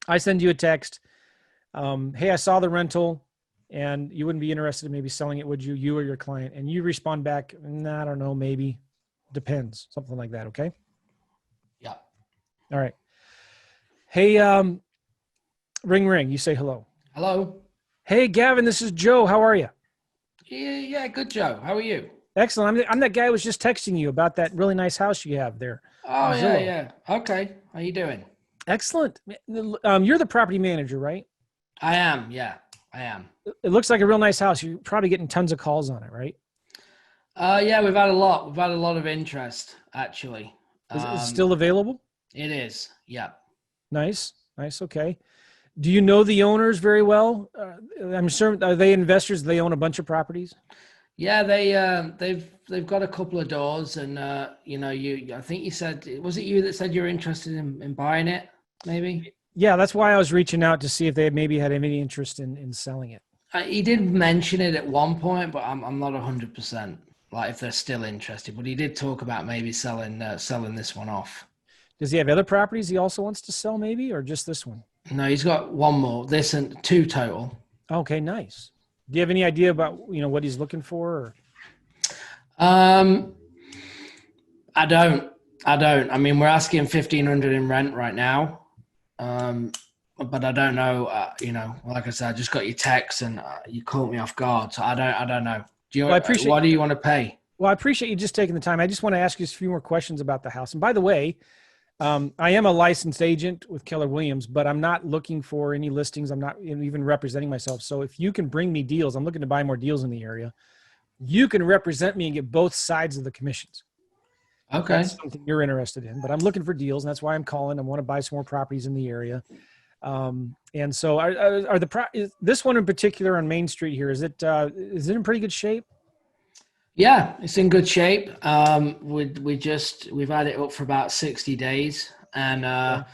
I send you a text. Hey, I saw the rental and you wouldn't be interested in maybe selling it, would you? You or your client. And you respond back, nah, I don't know, maybe. Depends. Something like that, okay? Yeah. All right. Hey, ring, ring. You say hello. Hello. Hey, Gavin, this is Joe. How are you? Yeah, good, Joe. How are you? Excellent. I'm that guy who was just texting you about that really nice house you have there. Oh, Zillow. yeah. Okay. How you doing? Excellent. You're the property manager, right? I am. Yeah, I am. It looks like a real nice house. You're probably getting tons of calls on it, right? Yeah, we've had a lot. We've had a lot of interest, actually. Is it still available? It is. Yeah. Nice. Okay. Do you know the owners very well? I'm sure. Are they investors? They own a bunch of properties. Yeah, they've got a couple of doors, and I think you said, was it you that said you're interested in buying it? Maybe. Yeah, that's why I was reaching out to see if they maybe had any interest in selling it. He did mention it at one point, but I'm not 100%. Like if they're still interested, but he did talk about maybe selling this one off. Does he have other properties he also wants to sell, maybe, or just this one? No, he's got one more. This and two total. Okay, nice. Do you have any idea about what he's looking for? Or? I don't. I mean, we're asking $1,500 in rent right now, but I don't know. Like I said, I just got your text and you caught me off guard, so I don't know. What do you want to pay? Well, I appreciate you just taking the time. I just want to ask you a few more questions about the house. And by the way, I am a licensed agent with Keller Williams, but I'm not looking for any listings. I'm not even representing myself. So if you can bring me deals, I'm looking to buy more deals in the area. You can represent me and get both sides of the commissions. Okay. That's something you're interested in, but I'm looking for deals, and that's why I'm calling. I want to buy some more properties in the area. And so is this one in particular on Main Street here, is it in pretty good shape? Yeah, it's in good shape. We've had it up for about 60 days, and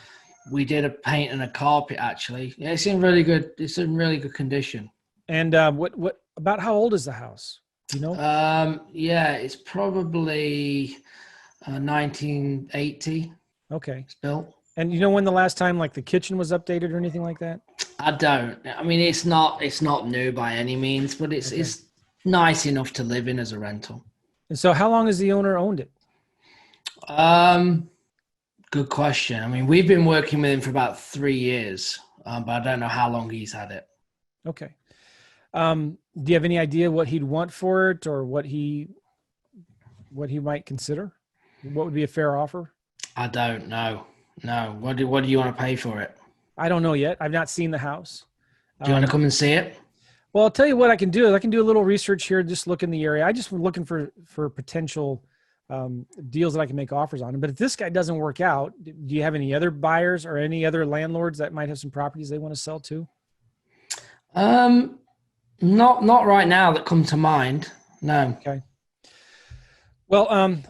we did a paint and a carpet actually. Yeah, it's in really good condition. And what about how old is the house? Do you know? Yeah, it's probably 1980. Okay. It's built. And you know when the last time like the kitchen was updated or anything like that? I don't. I mean, it's not new by any means, but it's nice enough to live in as a rental. And so how long has the owner owned it? Good question. I mean, we've been working with him for about 3 years, but I don't know how long he's had it. Okay. Do you have any idea what he'd want for it or what he might consider? What would be a fair offer? I don't know. No. What do you want to pay for it? I don't know yet. I've not seen the house. Do you want to come and see it? Well, I'll tell you what I can do is I can do a little research here, just look in the area. I just was looking for potential deals that I can make offers on. But if this guy doesn't work out, do you have any other buyers or any other landlords that might have some properties they want to sell too? Not right now that come to mind. No. Okay. Well,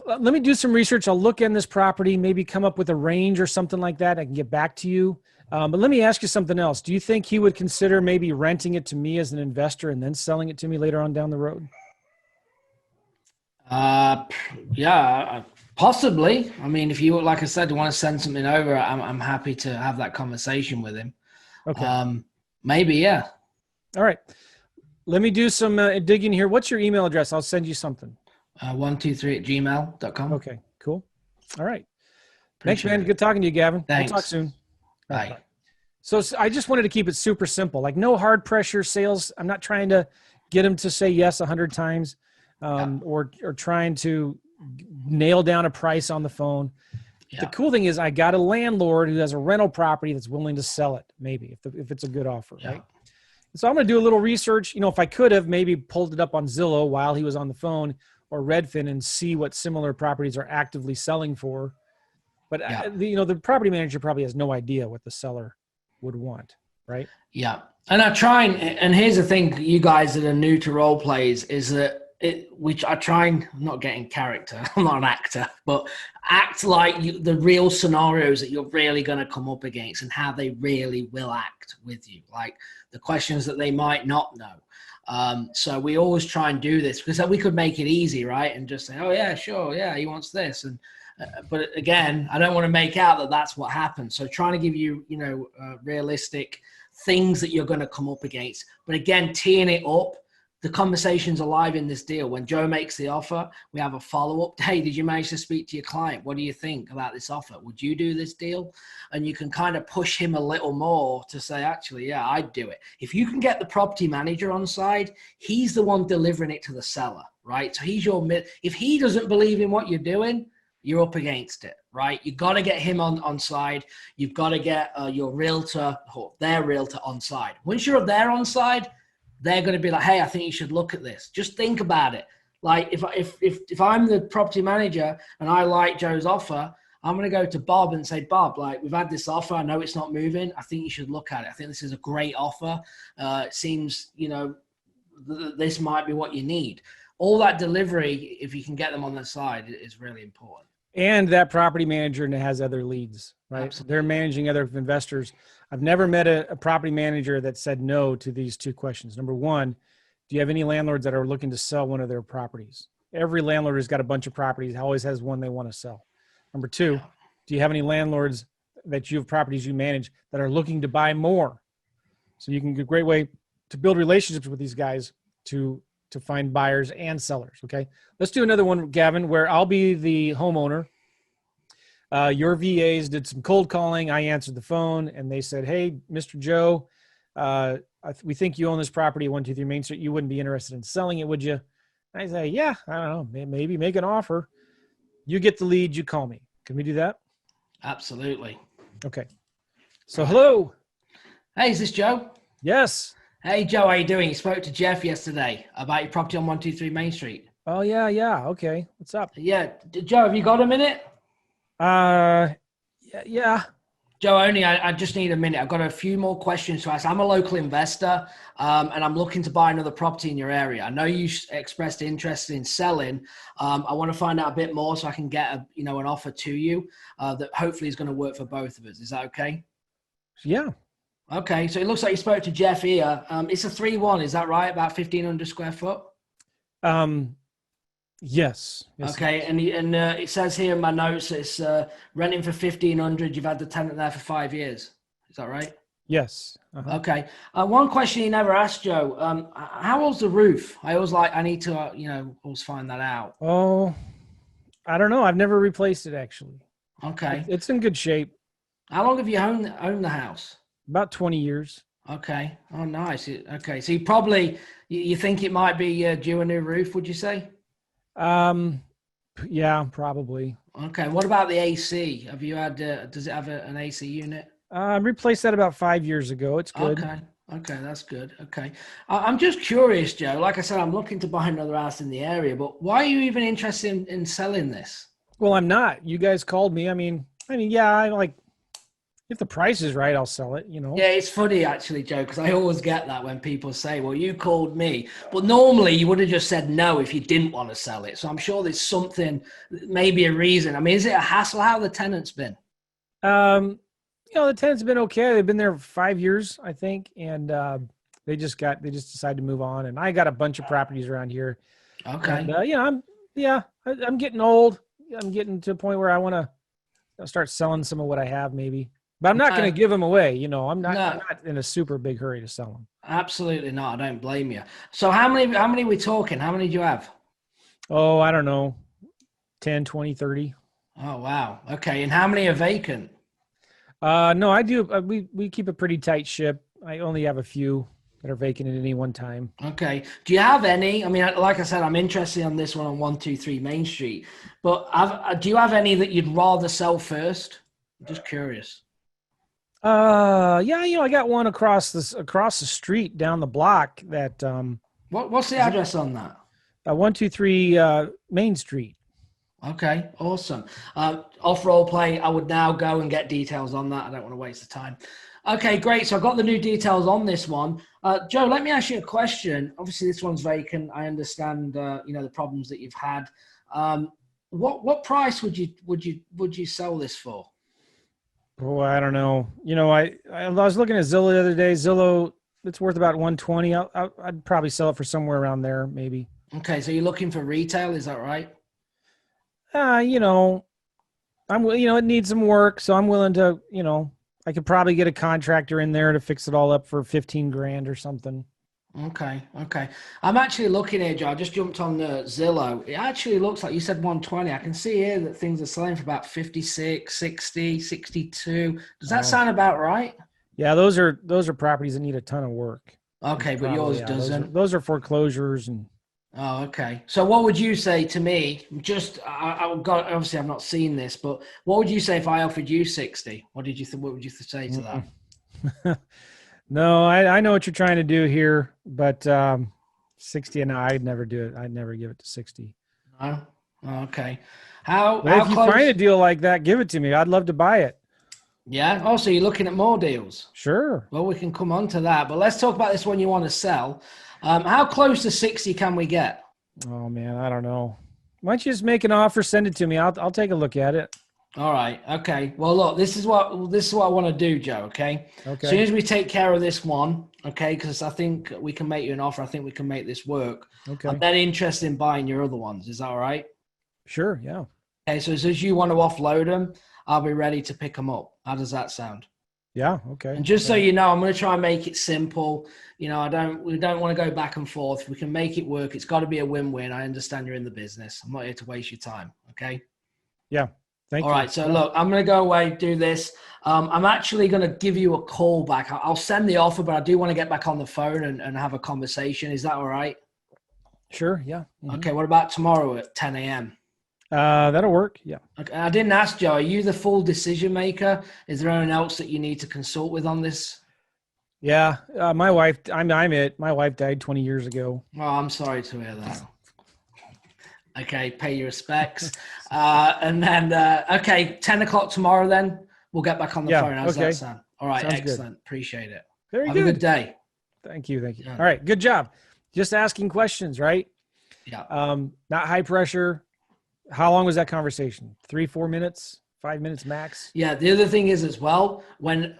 let me do some research. I'll look in this property, maybe come up with a range or something like that. I can get back to you. But let me ask you something else. Do you think he would consider maybe renting it to me as an investor and then selling it to me later on down the road? Uh, yeah, possibly. I mean, if you, like I said, want to send something over, I'm happy to have that conversation with him. Okay. Maybe, yeah. All right. Let me do some digging here. What's your email address? I'll send you something. 123@gmail.com. Okay, cool. All right. Thanks, Appreciate man. it. Good talking to you, Gavin. Thanks. We'll talk soon. All right, Bye. bye. So I just wanted to keep it super simple, like no hard pressure sales. I'm not trying to get them to say yes 100 times or trying to nail down a price on the phone. Yeah. The cool thing is I got a landlord who has a rental property that's willing to sell it, maybe if it's a good offer, Yeah. right? So I'm going to do a little research. You know, if I could have maybe pulled it up on Zillow while he was on the phone or Redfin and see what similar properties are actively selling for. But Yeah. the property manager probably has no idea what the seller would want, right? Yeah. And I try and here's the thing, you guys that are new to role plays, is that which I try and I'm not getting character, I'm not an actor, but act like the real scenarios that you're really going to come up against and how they really will act with you, like the questions that they might not know. So we always try and do this because we could make it easy, right? And just say, oh yeah, sure. Yeah. He wants this. And, but again, I don't want to make out that that's what happens. So trying to give you, realistic things that you're going to come up against. But again, teeing it up, the conversation's alive in this deal. When Joe makes the offer, we have a follow-up. Hey, did you manage to speak to your client? What do you think about this offer? Would you do this deal? And you can kind of push him a little more to say, actually, yeah, I'd do it. If you can get the property manager on side, he's the one delivering it to the seller, right? So he's if he doesn't believe in what you're doing, you're up against it, right? You got to get him on side. You've got to get your realtor or their realtor on side. Once you're there on side, they're going to be like, hey, I think you should look at this. Just think about it. Like if I'm the property manager and I like Joe's offer, I'm going to go to Bob and say, Bob, like we've had this offer. I know it's not moving. I think you should look at it. I think this is a great offer. It seems, this might be what you need. All that delivery, if you can get them on their side, is really important. And that property manager has other leads, right? Absolutely. They're managing other investors. I've never met a property manager that said no to these two questions. Number one, do you have any landlords that are looking to sell one of their properties? Every landlord has got a bunch of properties, always has one they want to sell. Number two, do you have any landlords that you have properties you manage that are looking to buy more? So you can get a great way to build relationships with these guys to find buyers and sellers. Okay. Let's do another one, Gavin, where I'll be the homeowner. Your VAs did some cold calling. I answered the phone and they said, hey, Mr. Joe, we think you own this property at 123 Main Street. You wouldn't be interested in selling it, would you? I say, yeah, I don't know, maybe make an offer. You get the lead, you call me. Can we do that? Absolutely. Okay. So hello. Hey, is this Joe? Yes. Hey, Joe, how you doing? You spoke to Jeff yesterday about your property on 123 Main Street. Oh, yeah. Okay. What's up? Yeah. Joe, have you got a minute? Yeah. Joe, I just need a minute. I've got a few more questions to ask. I'm a local investor, and I'm looking to buy another property in your area. I know you expressed interest in selling. I want to find out a bit more so I can get an offer to you that hopefully is going to work for both of us. Is that okay? Yeah. Okay, so it looks like you spoke to Jeff here. It's a 3-1, is that right? About 1,500 square foot? Yes. Okay, and it says here in my notes it's renting for 1,500. You've had the tenant there for 5 years. Is that right? Yes. Uh-huh. Okay. One question you never asked, Joe. How old's the roof? I need to, always find that out. Oh, I don't know. I've never replaced it actually. Okay. It's in good shape. How long have you owned the house? About 20 years. Okay. Oh, nice. Okay. So you think it might be due a new roof, would you say? Yeah, probably. Okay. What about the AC? Have you had, does it have an AC unit? I replaced that about 5 years ago. It's good. Okay. That's good. Okay. I'm just curious, Joe. Like I said, I'm looking to buy another house in the area, but why are you even interested in selling this? Well, I'm not. You guys called me. I mean, yeah, If the price is right, I'll sell it, you know. Yeah, it's funny actually, Joe, because I always get that when people say, well, you called me. But normally you would have just said no if you didn't want to sell it. So I'm sure there's something, maybe a reason. I mean, is it a hassle? How have the tenants been? You know, the tenants have been okay. They've been there for 5 years, I think. And they just decided to move on. And I got a bunch of properties around here. Okay. And, I'm getting old. I'm getting to a point where I want to start selling some of what I have maybe. But I'm not going to give them away. You know, I'm not in a super big hurry to sell them. Absolutely not. I don't blame you. So how many are we talking? How many do you have? Oh, I don't know. 10, 20, 30. Oh, wow. Okay. And how many are vacant? No, I do. We keep a pretty tight ship. I only have a few that are vacant at any one time. Okay. Do you have any? I mean, like I said, I'm interested on this one on 123 Main Street. But do you have any that you'd rather sell first? I'm just curious. Yeah, you know, I got one across the street down the block that What's the address on that? 123 Main Street. Okay, awesome. Off role play, I would now go and get details on that. I don't want to waste the time. Okay, great. So I've got the new details on this one. Joe, let me ask you a question. Obviously, this one's vacant. I understand, the problems that you've had. What price would you sell this for? Oh, I don't know. You know, I was looking at Zillow the other day. Zillow, it's worth about 120. I'd probably sell it for somewhere around there, maybe. Okay, so you're looking for retail, is that right? You know, it needs some work, so I'm willing to, you know, I could probably get a contractor in there to fix it all up for 15 grand or something. Okay. I'm actually looking here, Joe. I just jumped on the Zillow. It actually looks like you said 120. I can see here that things are selling for about 56, 60, 62. Does that sound about right? Yeah, those are properties that need a ton of work. Okay, but yours doesn't. Those are foreclosures and. Oh, okay. So what would you say to me? Obviously I've not seen this, but what would you say if I offered you 60? What would you say to that? No, I know what you're trying to do here, but 60 and I'd never do it. I'd never give it to 60. No? Okay. But if you find a deal like that, give it to me. I'd love to buy it. Yeah. Oh, so you're looking at more deals? Sure. Well, we can come on to that, but let's talk about this one you want to sell. How close to 60 can we get? Oh man, I don't know. Why don't you just make an offer, send it to me. I'll take a look at it. All right. Okay. Well, look, this is what I want to do, Joe. Okay. Okay. As soon as we take care of this one, okay, because I think we can make you an offer. I think we can make this work. Okay. I'm then interested in buying your other ones. Is that all right? Sure. Yeah. Okay. So as you want to offload them, I'll be ready to pick them up. How does that sound? Yeah. Okay. And just so you know, I'm going to try and make it simple. You know, we don't want to go back and forth. We can make it work. It's got to be a win-win. I understand you're in the business. I'm not here to waste your time. Okay. Yeah. Thank you. All right. So look, I'm going to go away, do this. I'm actually going to give you a call back. I'll send the offer, but I do want to get back on the phone and have a conversation. Is that all right? Sure. Yeah. Mm-hmm. Okay. What about tomorrow at 10 a.m.? That'll work. Yeah. Okay. I didn't ask, Joe, are you the full decision maker? Is there anyone else that you need to consult with on this? Yeah. My wife, I'm it. My wife died 20 years ago. Oh, I'm sorry to hear that. Okay. Pay your respects. And then, okay. 10 o'clock tomorrow, then we'll get back on the phone. How's that sound? All right. Sounds excellent. Good. Appreciate it. Very Have good. a good day. Thank you. Yeah. All right. Good job. Just asking questions, right? Yeah. Not high pressure. How long was that conversation? 3-4 minutes? 5 minutes max? Yeah. The other thing is as well, when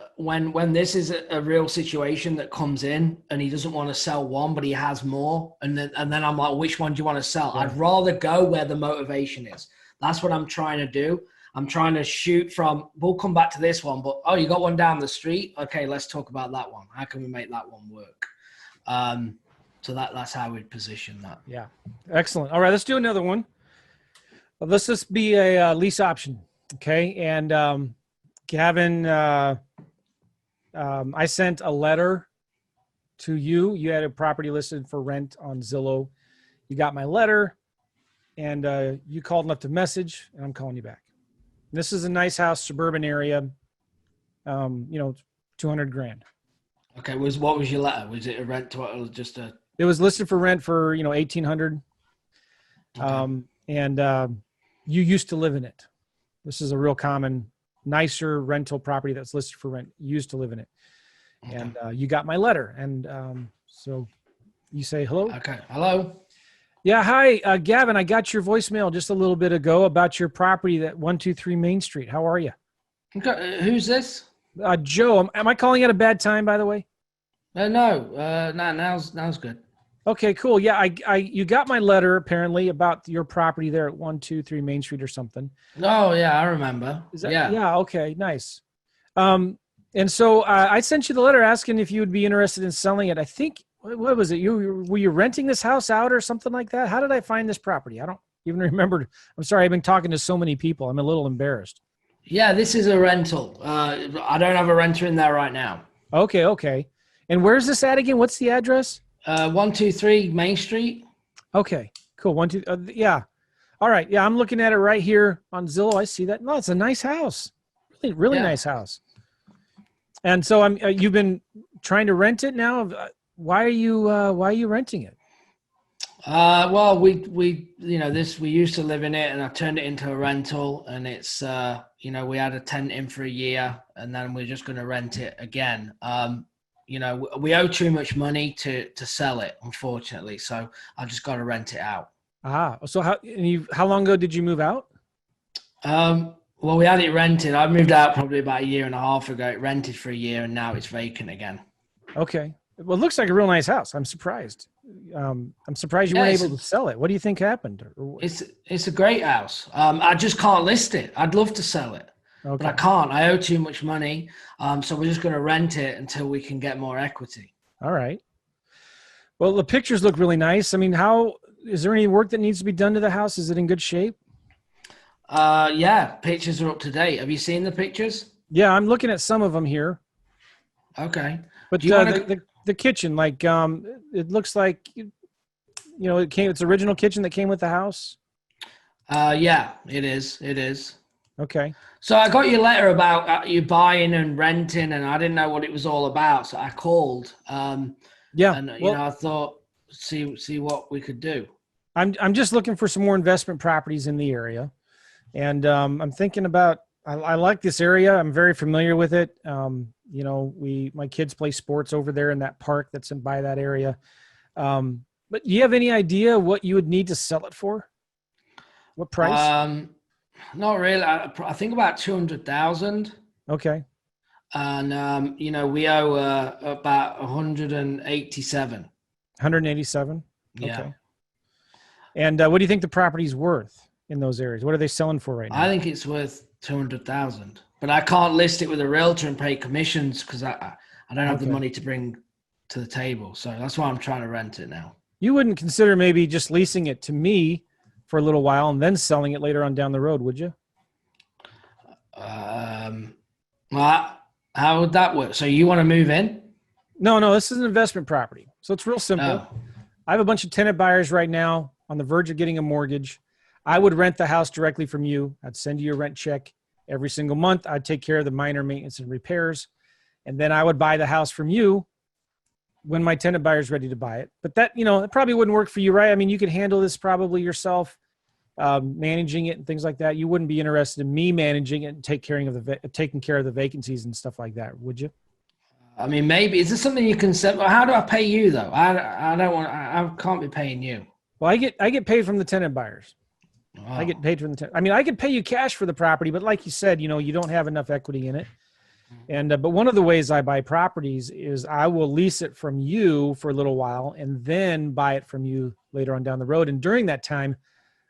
this is a real situation that comes in and he doesn't want to sell one, but he has more. And then I'm like, which one do you want to sell? Yeah. I'd rather go where the motivation is. That's what I'm trying to do. I'm trying to shoot from, we'll come back to this one, but, oh, you got one down the street? Okay, let's talk about that one. How can we make that one work? So that's how we'd position that. Yeah. Excellent. All right, let's do another one. Let's just be a lease option. Okay. And Gavin, I sent a letter to you. You had a property listed for rent on Zillow. You got my letter and you called and left a message and I'm calling you back. This is a nice house, suburban area, 200 grand. Okay. What was your letter? Was it a rent to or just a? It was listed for rent for, 1,800. Okay. You used to live in it. This is a real common nicer rental property that's listed for rent. You used to live in it. Okay. And you got my letter. And so you say hello. Okay. Hello. Yeah. Hi, Gavin. I got your voicemail just a little bit ago about your property at 123 Main Street. How are you? Okay. Who's this? Joe. Am I calling at a bad time, by the way? No. No. Now's good. Okay, cool. Yeah, you got my letter apparently about your property there at 123 Main Street or something. Oh yeah, I remember. Is that, Yeah. yeah. Okay. Nice. And so I sent you the letter asking if you would be interested in selling it. I think, what was it? Were you renting this house out or something like that? How did I find this property? I don't even remember. I'm sorry. I've been talking to so many people. I'm a little embarrassed. Yeah, this is a rental. I don't have a renter in there right now. Okay. Okay. And where's this at again? What's the address? 123 Main Street. Okay, cool. One, two, yeah. All right. Yeah, I'm looking at it right here on Zillow. I see that. No, it's a nice house. Really Yeah. nice house. And so you've been trying to rent it now. Why are you renting it? Well, we used to live in it, and I turned it into a rental, and it's we had a tenant in for a year, and then we're just going to rent it again. We owe too much money to sell it, unfortunately. So I just got to rent it out. So how long ago did you move out? Well, we had it rented. I moved out probably about a year and a half ago. It rented for a year, and now it's vacant again. Okay. Well, it looks like a real nice house. I'm surprised. I'm surprised you weren't able to sell it. What do you think happened? It's a great house. I just can't list it. I'd love to sell it. Okay. But I can't. I owe too much money. So we're just going to rent it until we can get more equity. All right. Well, the pictures look really nice. I mean, is there any work that needs to be done to the house? Is it in good shape? Yeah, pictures are up to date. Have you seen the pictures? Yeah, I'm looking at some of them here. Okay. But the kitchen, like, it looks like, it's original kitchen that came with the house. Yeah, it is. It is. Okay. So I got your letter about you buying and renting, and I didn't know what it was all about. So I called. Yeah. And I thought, see what we could do. I'm just looking for some more investment properties in the area, and I'm thinking about. I like this area. I'm very familiar with it. My kids play sports over there in that park that's by that area. But do you have any idea what you would need to sell it for? What price? Not really. I think about 200,000. Okay. And we owe about 187. 187. Yeah. Okay. And what do you think the property's worth in those areas? What are they selling for right now? I think it's worth 200,000, but I can't list it with a realtor and pay commissions because I don't have the money to bring to the table. So that's why I'm trying to rent it now. You wouldn't consider maybe just leasing it to me for a little while and then selling it later on down the road, would you? How would that work? So you want to move in? No, this is an investment property. So it's real simple. Oh. I have a bunch of tenant buyers right now on the verge of getting a mortgage. I would rent the house directly from you. I'd send you a rent check every single month. I'd take care of the minor maintenance and repairs. And then I would buy the house from you when my tenant buyer is ready to buy it. But that, it probably wouldn't work for you, right? I mean, you could handle this probably yourself, managing it and things like that. You wouldn't be interested in me managing it and taking care of the vacancies and stuff like that, would you? I mean, maybe. Is this something you can set? How do I pay you though? I can't be paying you. Well, I get paid from the tenant buyers. Oh. I get paid from the tenant. I mean, I could pay you cash for the property, but like you said, you don't have enough equity in it. And but one of the ways I buy properties is I will lease it from you for a little while and then buy it from you later on down the road. And during that time,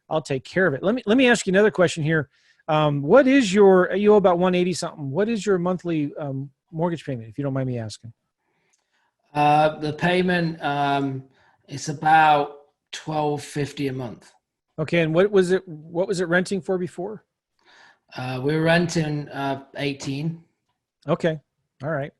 I'll take care of it. Let me ask you another question here. What is you owe about 180 something? What is your monthly mortgage payment, if you don't mind me asking? The payment it's about $1,250 a month. Okay, and what was it renting for before? We were renting 18. Okay. All right.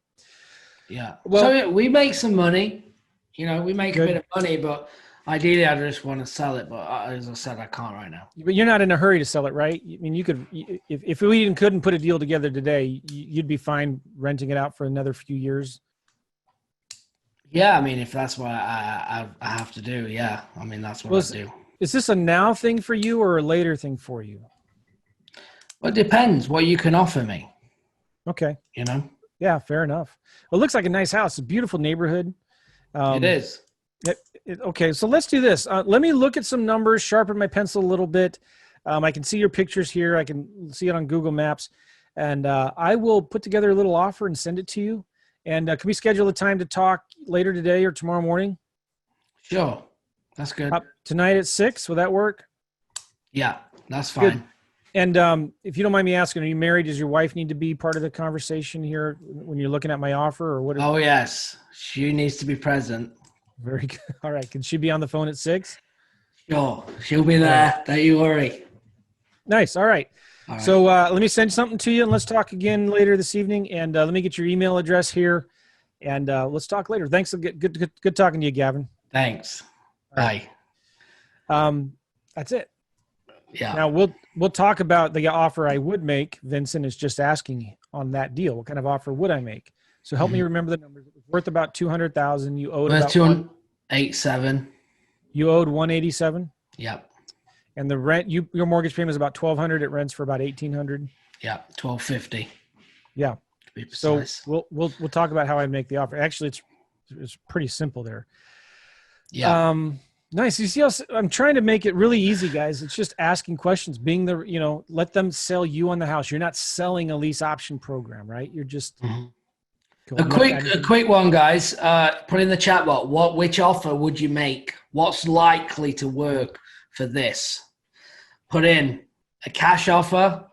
Yeah. Well, so we make some money. We make good. a bit of money, but ideally I just want to sell it. But as I said, I can't right now. But you're not in a hurry to sell it, right? I mean, you could, if we even couldn't put a deal together today, you'd be fine renting it out for another few years. Yeah. I mean, if that's what I have to do. Yeah. I mean, that's what I do. Is this a now thing for you or a later thing for you? Well, it depends what you can offer me. Okay. You know, Yeah, fair enough. Well, it looks like a nice house. It's a beautiful neighborhood. it is. Okay, so let's do this. Let me look at some numbers, sharpen my pencil a little bit. I can see your pictures here. I can see it on Google Maps. And I will put together a little offer and send it to you. And can we schedule a time to talk later today or tomorrow morning? Sure, that's good. Tonight at 6, will that work? Yeah, that's fine. Good. And if you don't mind me asking, are you married? Does your wife need to be part of the conversation here when you're looking at my offer, or what? Oh, yes. She needs to be present. Very good. All right. Can she be on the phone at 6? Sure. She'll be there. Don't you worry. Nice. All right. All right. So let me send something to you, and let's talk again later this evening. And let me get your email address here, and let's talk later. Thanks. Good talking to you, Gavin. Thanks. Right. Bye. That's it. Yeah. Now we'll talk about the offer I would make. Vincent is just asking on that deal. What kind of offer would I make? So help me remember the numbers. It was worth about 200,000. You owed about 287. You owed 187. Yep. And the rent, your mortgage payment is about 1,200. It rents for about 1,800. Yeah, 1250. Yeah. To be So precise. we'll talk about how I make the offer. Actually, it's pretty simple there. Yeah. Nice. You see how I'm trying to make it really easy, guys. It's just asking questions, being let them sell you on the house. You're not selling a lease option program, right? You're just A quick one, guys. Put in the chat box. Which offer would you make? What's likely to work for this? Put in a cash offer,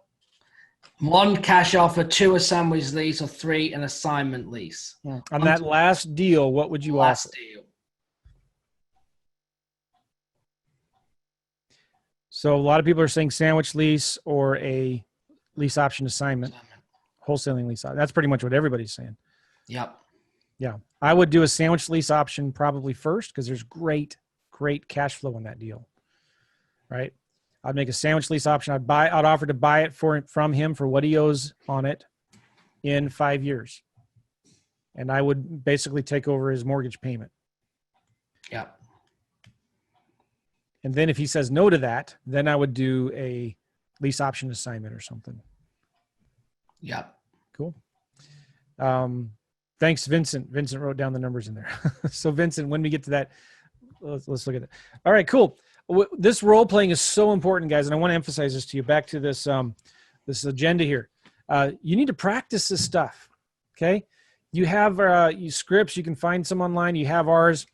1 cash offer, 2 a sandwich lease, or 3 an assignment lease. On that last deal, what would you offer? Deal. So a lot of people are saying sandwich lease or a lease option assignment, wholesaling lease. That's pretty much what everybody's saying. Yep. Yeah. I would do a sandwich lease option probably first because there's great cash flow in that deal. Right. I'd make a sandwich lease option. I'd offer to buy it from him for what he owes on it in 5 years. And I would basically take over his mortgage payment. Yep. And then if he says no to that, then I would do a lease option assignment or something. Yeah. Cool. Thanks, Vincent. Vincent wrote down the numbers in there. So Vincent, when we get to that, let's look at it. All right, cool. This role playing is so important, guys. And I want to emphasize this to you. Back to this, this agenda here. You need to practice this stuff. Okay. You have scripts. You can find some online. You have ours.